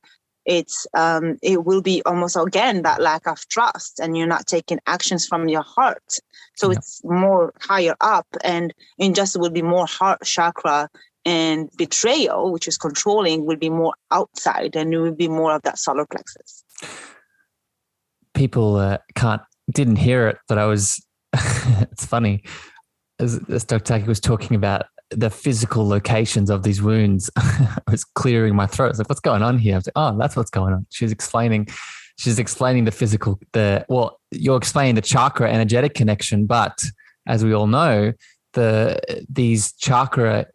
It will be almost, again, that lack of trust, and you're not taking actions from your heart. So it's more higher up, and injustice will be more heart chakra. And betrayal, which is controlling, will be more outside, and it will be more of that solar plexus. People didn't hear it, but I was. It's funny, as Dr. Taggy was talking about the physical locations of these wounds. I was clearing my throat. I was like, "What's going on here?" I was like, "Oh, that's what's going on." She's explaining the physical. You're explaining the chakra energetic connection, but as we all know, these chakra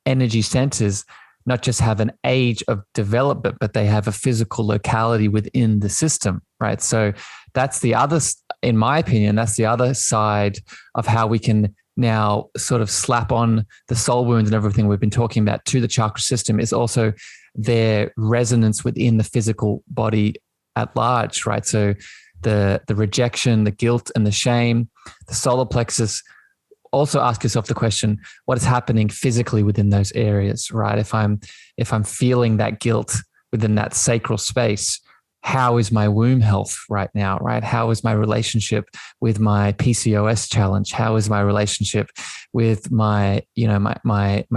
energy centers not just have an age of development, but they have a physical locality within the system, right? So that's the other in my opinion, that's the other side of how we can now sort of slap on the soul wounds and everything we've been talking about to the chakra system, is also their resonance within the physical body at large, right? So the rejection, the guilt and the shame, the solar plexus. Also ask yourself the question, what is happening physically within those areas, right? If I'm feeling that guilt within that sacral space, how is my womb health right now, right? How is my relationship with my PCOS challenge? How is my relationship with my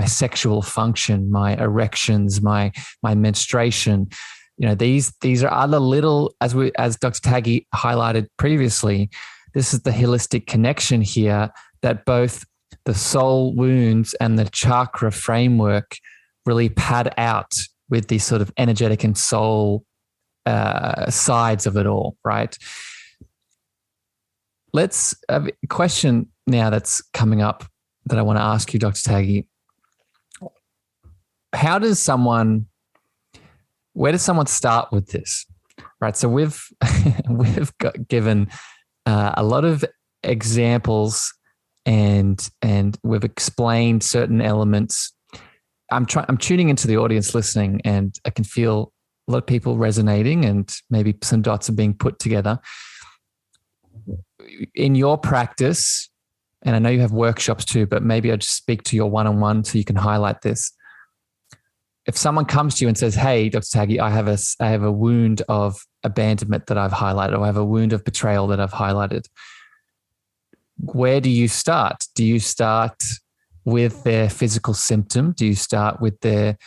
sexual function, my erections, my menstruation? These are other little, as Dr. Taggy highlighted previously, this is the holistic connection here that both the soul wounds and the chakra framework really pad out with these sort of energetic and soul sides of it all, right? Let's have a question now that's coming up that I want to ask you, Dr. Taggy. Where does someone start with this, right? So we've given a lot of examples and we've explained certain elements. I'm tuning into the audience listening, and I can feel a lot of people resonating, and maybe some dots are being put together. In your practice, and I know you have workshops too, but maybe I'll just speak to your one-on-one so you can highlight this. If someone comes to you and says, "Hey, Dr. Taggy, I have a wound of abandonment that I've highlighted, or I have a wound of betrayal that I've highlighted," where do you start? Do you start with their physical symptom? Do you start with their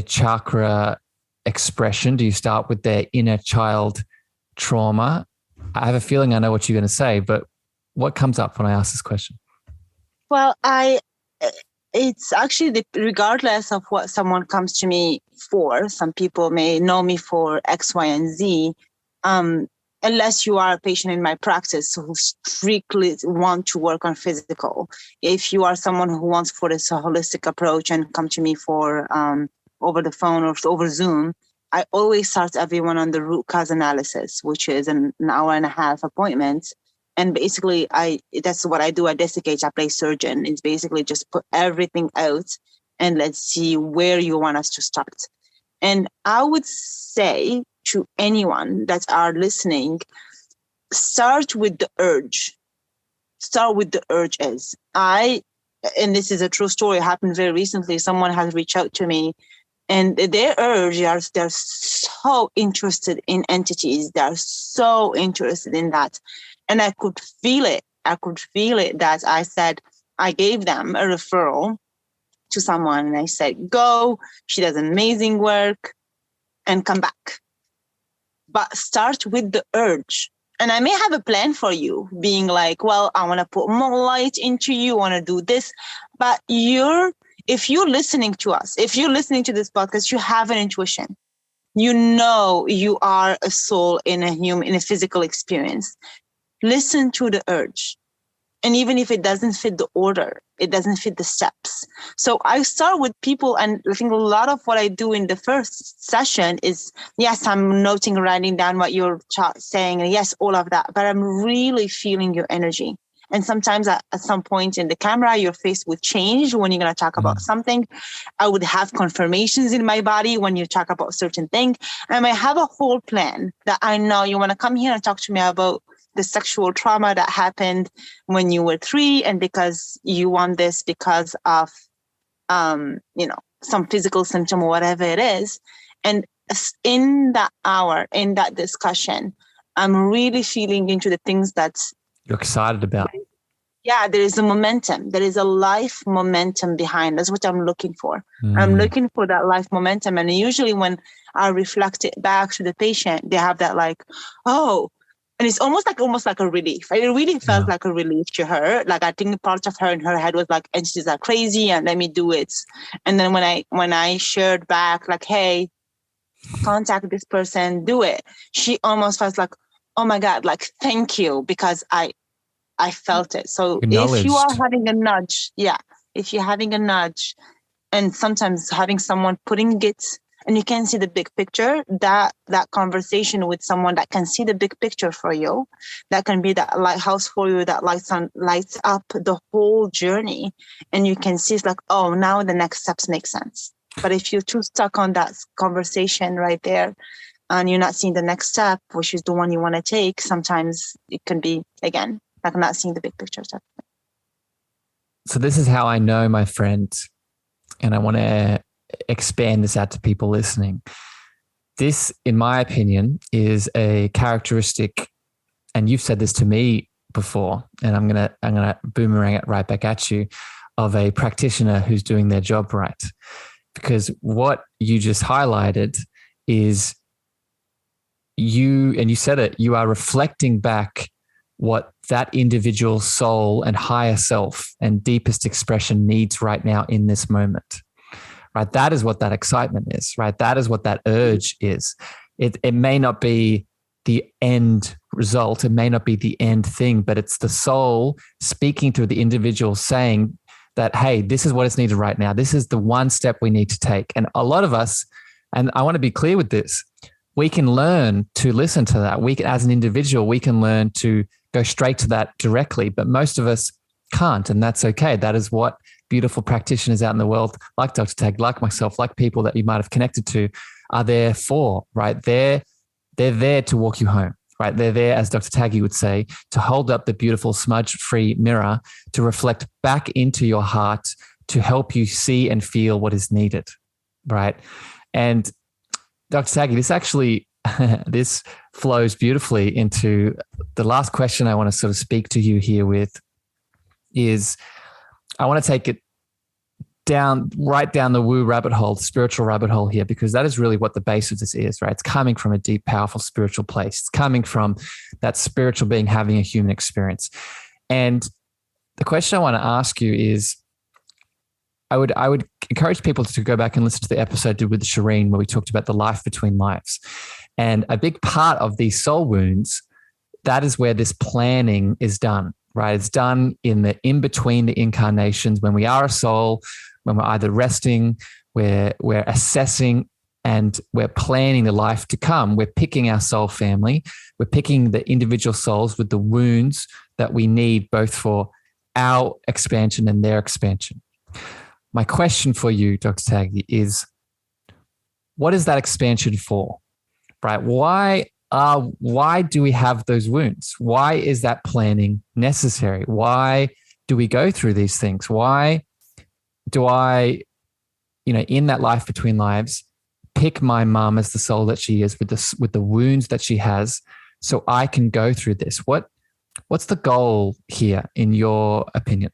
chakra expression? Do you start with their inner child trauma? I have a feeling I know what you're going to say, but what comes up when I ask this question? Well, it's actually regardless of what someone comes to me for. Some people may know me for X, Y, and Z. Unless you are a patient in my practice who strictly want to work on physical. If you are someone who wants for this holistic approach and come to me for over the phone or over Zoom, I always start everyone on the root cause analysis, which is an hour and a half appointment. And basically, that's what I do at Desiccate. I play surgeon. It's basically just put everything out and let's see where you want us to start. And I would say to anyone that are listening, start with the urge. Start with the urges. And this is a true story, it happened very recently. Someone has reached out to me, and their urge, they're so interested in entities. They're so interested in that. And I could feel it. That I gave them a referral to someone, and I said, go, she does amazing work, and come back. But start with the urge. And I may have a plan for you, being like, well, I want to put more light into you, I want to do this. But if you're listening to us, if you're listening to this podcast, you have an intuition. You know you are a soul in a physical experience. Listen to the urge. And even if it doesn't fit the order, it doesn't fit the steps. So I start with people, and I think a lot of what I do in the first session is, yes, I'm writing down what you're saying, and yes, all of that, but I'm really feeling your energy. And sometimes at some point in the camera, your face would change when you're going to talk about something. I would have confirmations in my body when you talk about certain things. And I have a whole plan that I know you want to come here and talk to me about the sexual trauma that happened when you were 3, and because you want this because of, some physical symptom or whatever it is. And in that hour, in that discussion, I'm really feeling into the things that you're excited about. Yeah, there is a momentum. There is a life momentum behind. That's what I'm looking for. I'm looking for that life momentum. And usually when I reflect it back to the patient, they have that like, oh, and it's almost like a relief. It really felt like a relief to her. Like I think part of her in her head was like, entities are crazy and let me do it. And then when I shared back like, hey, contact this person, do it. She almost felt like, oh my God, like, thank you, because I felt it. So if you are having a nudge, if you're having a nudge, and sometimes having someone putting it and you can see the big picture, that conversation with someone that can see the big picture for you, that can be that lighthouse for you, that lights up the whole journey. And you can see it's like, oh, now the next steps make sense. But if you're too stuck on that conversation right there and you're not seeing the next step, which is the one you want to take, sometimes it can be, again, like not seeing the big picture stuff. So this is how I know, my friends, and I want to expand this out to people listening. This, in my opinion, is a characteristic, and you've said this to me before, and I'm gonna boomerang it right back at you, of a practitioner who's doing their job right. Because what you just highlighted is you said it, you are reflecting back what that individual soul and higher self and deepest expression needs right now in this moment, right? That is what that excitement is, right? That is what that urge is. It may not be the end result. It may not be the end thing, but it's the soul speaking to the individual saying that, hey, this is what is needed right now. This is the one step we need to take. And a lot of us, and I want to be clear with this, we can learn to listen to that. We can, as an individual, we can learn to go straight to that directly, but most of us can't, and that's okay. That is what beautiful practitioners out in the world, like Dr. Tag, like myself, like people that you might have connected to, are there for, right? They're there to walk you home, right? They're there, as Dr. Taggy would say, to hold up the beautiful smudge-free mirror, to reflect back into your heart, to help you see and feel what is needed, right? And Dr. Taggy, this actually, this flows beautifully into the last question I want to sort of speak to you here with is, I want to take it right down the woo rabbit hole, the spiritual rabbit hole here, because that is really what the base of this is, right? It's coming from a deep, powerful spiritual place. It's coming from that spiritual being having a human experience. And the question I want to ask you is, I would encourage people to go back and listen to the episode with Shireen, where we talked about the life between lives. And a big part of these soul wounds, that is where this planning is done, right? It's done in between the incarnations, when we are a soul, when we're either resting, we're assessing, and we're planning the life to come. We're picking our soul family. We're picking the individual souls with the wounds that we need, both for our expansion and their expansion. My question for you, Dr. Taggy, is what is that expansion for, right? Why do we have those wounds? Why is that planning necessary? Why do we go through these things? Why do I, in that life between lives, pick my mom as the soul that she is with the wounds that she has, so I can go through this? What's the goal here, in your opinion?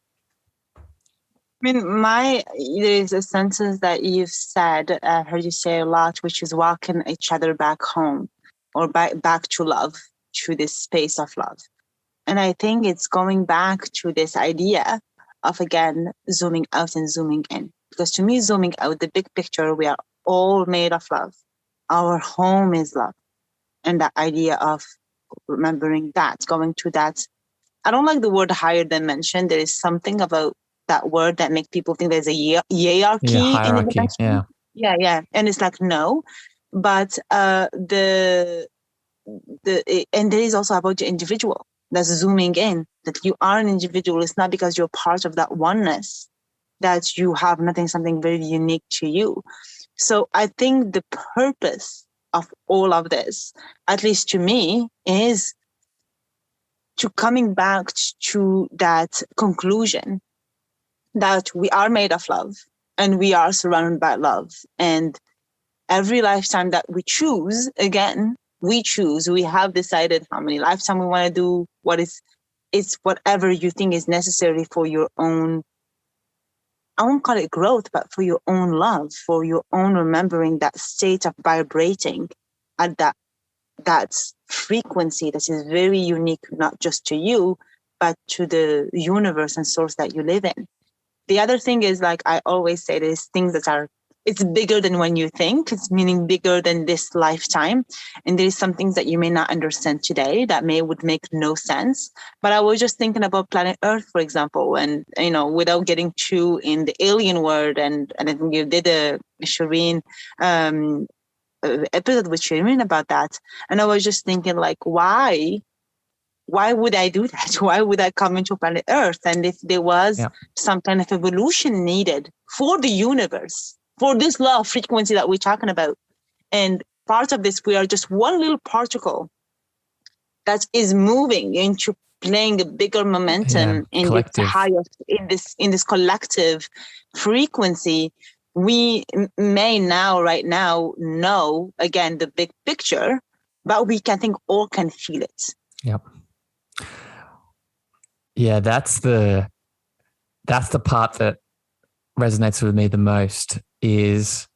I mean, there's a sentence that you've said, I heard you say a lot, which is walking each other back home, or back to love, to this space of love. And I think it's going back to this idea of, again, zooming out and zooming in. Because to me, zooming out, the big picture, we are all made of love. Our home is love. And that idea of remembering that, going to that. I don't like the word higher dimension. There is something about that word that makes people think there's a hierarchy. Yeah, hierarchy. Yeah. And it's like, no. But and there is also about the individual. That's zooming in, that you are an individual. It's not because you're part of that oneness that you have something very unique to you. So I think the purpose of all of this, at least to me, is to coming back to that conclusion that we are made of love and we are surrounded by love. And every lifetime that we choose, we have decided how many lifetimes we want to do, it's whatever you think is necessary for your own, I won't call it growth, but for your own love, for your own remembering that state of vibrating at that frequency that is very unique, not just to you, but to the universe and source that you live in. The other thing is, like I always say, there's things that are it's bigger than when you think. It's meaning bigger than this lifetime. And there is some things that you may not understand today that would make no sense. But I was just thinking about planet Earth, for example, and, without getting too in the alien world. And I think you did a Shireen episode with Shireen about that. And I was just thinking, like, why would I do that? Why would I come into planet Earth? And if there was some kind of evolution needed for the universe, for this law of frequency that we're talking about, and part of this, we are just one little particle that is moving into playing a bigger momentum in this higher, in this collective frequency. We may right now know again the big picture, but we all can feel it. Yep. Yeah, that's the part that resonates with me the most, is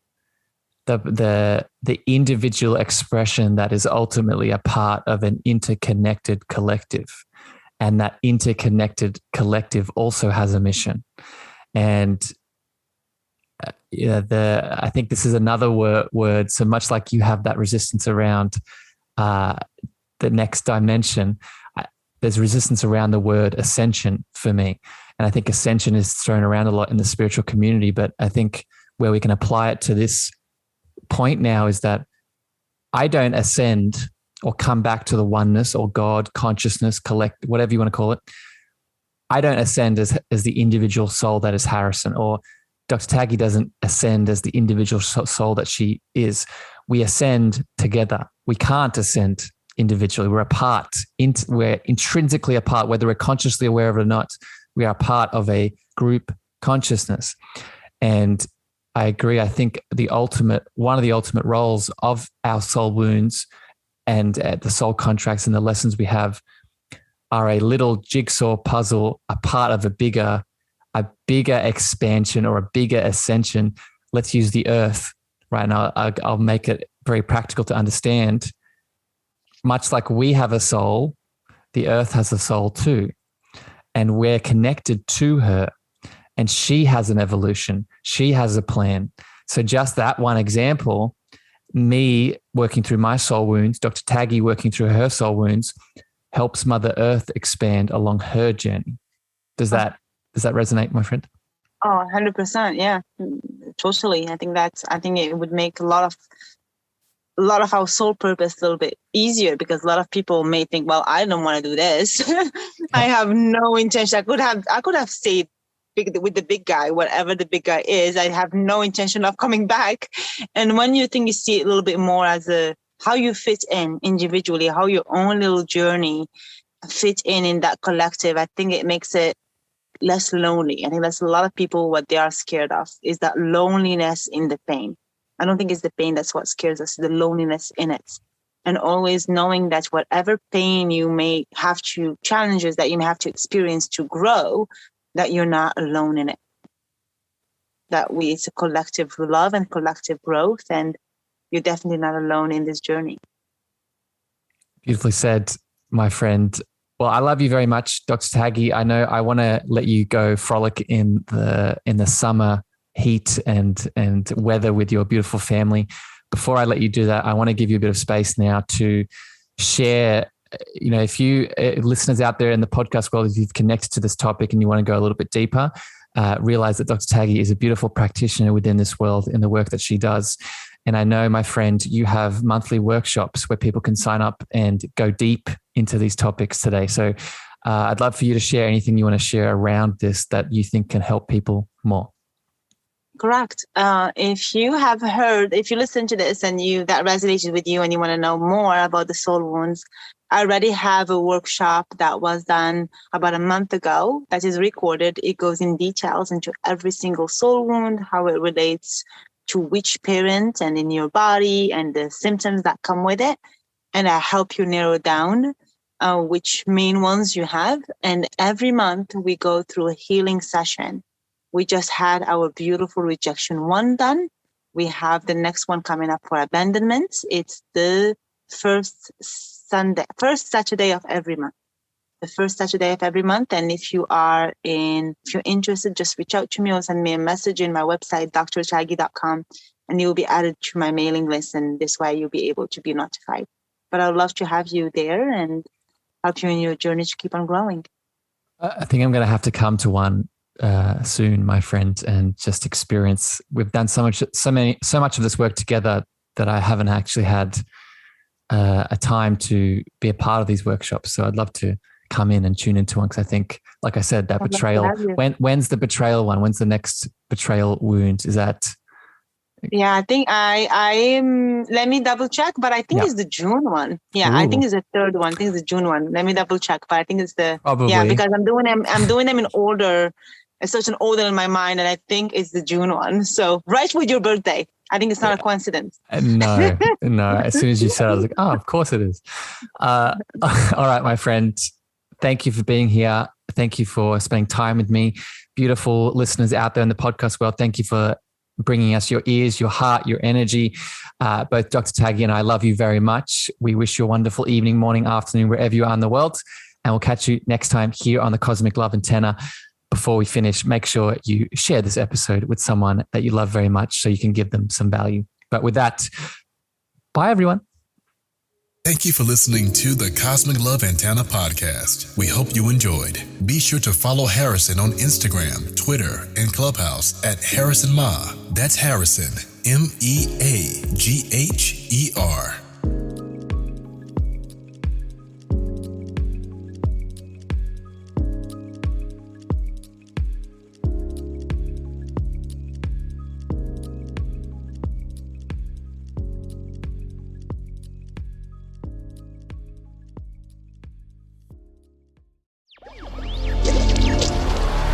the individual expression that is ultimately a part of an interconnected collective. And that interconnected collective also has a mission. And I think this is another word. So much like you have that resistance around the next dimension, there's resistance around the word ascension for me. And I think ascension is thrown around a lot in the spiritual community, but I think where we can apply it to this point now is that I don't ascend or come back to the oneness or God, consciousness, collect, whatever you want to call it. I don't ascend as the individual soul that is Harrison, or Dr. Taggy doesn't ascend as the individual soul that she is. We ascend together. We can't ascend individually. We're a part. We're intrinsically a part, whether we're consciously aware of it or not. We are part of a group consciousness. And I agree. I think one of the ultimate roles of our soul wounds and the soul contracts and the lessons we have are a little jigsaw puzzle, a part of a bigger expansion or a bigger ascension. Let's use the earth right now. I'll make it very practical to understand. Much like we have a soul, the earth has a soul too. And we're connected to her. And she has an evolution. She has a plan. So just that one example, me working through my soul wounds, Dr. Taggy working through her soul wounds, helps Mother Earth expand along her journey. Does that resonate, my friend? Oh, 100%. Yeah, totally. I think it would make a lot of our soul purpose a little bit easier, because a lot of people may think, well, I don't want to do this. I have no intention. I could have stayed with the big guy, whatever the big guy is. I have no intention of coming back. And when you see it a little bit more as how you fit in individually, how your own little journey fit in that collective, I think it makes it less lonely. I think that's a lot of people, what they are scared of is that loneliness in the pain. I don't think it's the pain that's what scares us, the loneliness in it. And always knowing that whatever pain you may have to, challenges that you may have to experience to grow, that you're not alone in it. That it's a collective love and collective growth, and you're definitely not alone in this journey. Beautifully said, my friend. Well, I love you very much, Dr. Taggy. I know I want to let you go frolic in the summer heat and weather with your beautiful family. Before I let you do that, I want to give you a bit of space now to share. If you listeners out there in the podcast world, if you've connected to this topic and you want to go a little bit deeper, realize that Dr. Taggy is a beautiful practitioner within this world in the work that she does. And I know, my friend, you have monthly workshops where people can sign up and go deep into these topics today. So I'd love for you to share anything you want to share around this that you think can help people more. Correct. If you listen to this and that resonated with you and you want to know more about the soul wounds, I already have a workshop that was done about a month ago that is recorded. It goes in details into every single soul wound, how it relates to which parent and in your body and the symptoms that come with it. And I help you narrow down which main ones you have. And every month we go through a healing session. We just had our beautiful rejection one done. We have the next one coming up for abandonment. It's the first Saturday of every month. the first Saturday of every month. And if you're interested, just reach out to me or send me a message in my website, drtaggy.com, and you'll be added to my mailing list. And this way you'll be able to be notified. But I'd love to have you there and help you in your journey to keep on growing. I think I'm going to have to come to one soon, my friend, and just experience. We've done so much of this work together that I haven't actually had a time to be a part of these workshops. So I'd love to come in and tune into one, because I think, like I said, that betrayal. When's the betrayal one? When's the next betrayal wound? Is that? Yeah, I think I am. Let me double check, but I think it's the June one. Yeah, ooh. I think it's the third one. I think it's the June one. Let me double check, but I think it's the probably. Yeah, because I'm doing them in order, a certain order in my mind, and I think it's the June one. So right with your birthday. I think it's not a coincidence. No. As soon as you said it, I was like, oh, of course it is. All right, my friend. Thank you for being here. Thank you for spending time with me. Beautiful listeners out there in the podcast world, thank you for bringing us your ears, your heart, your energy. Both Dr. Taggy and I love you very much. We wish you a wonderful evening, morning, afternoon, wherever you are in the world. And we'll catch you next time here on the Cosmic Love Antenna. Before we finish, make sure you share this episode with someone that you love very much so you can give them some value. But with that, bye, everyone. Thank you for listening to the Cosmic Love Antenna podcast. We hope you enjoyed. Be sure to follow Harrison on Instagram, Twitter, and Clubhouse at Harrison Ma. That's Harrison, MEAGHER.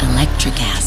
Electric acid.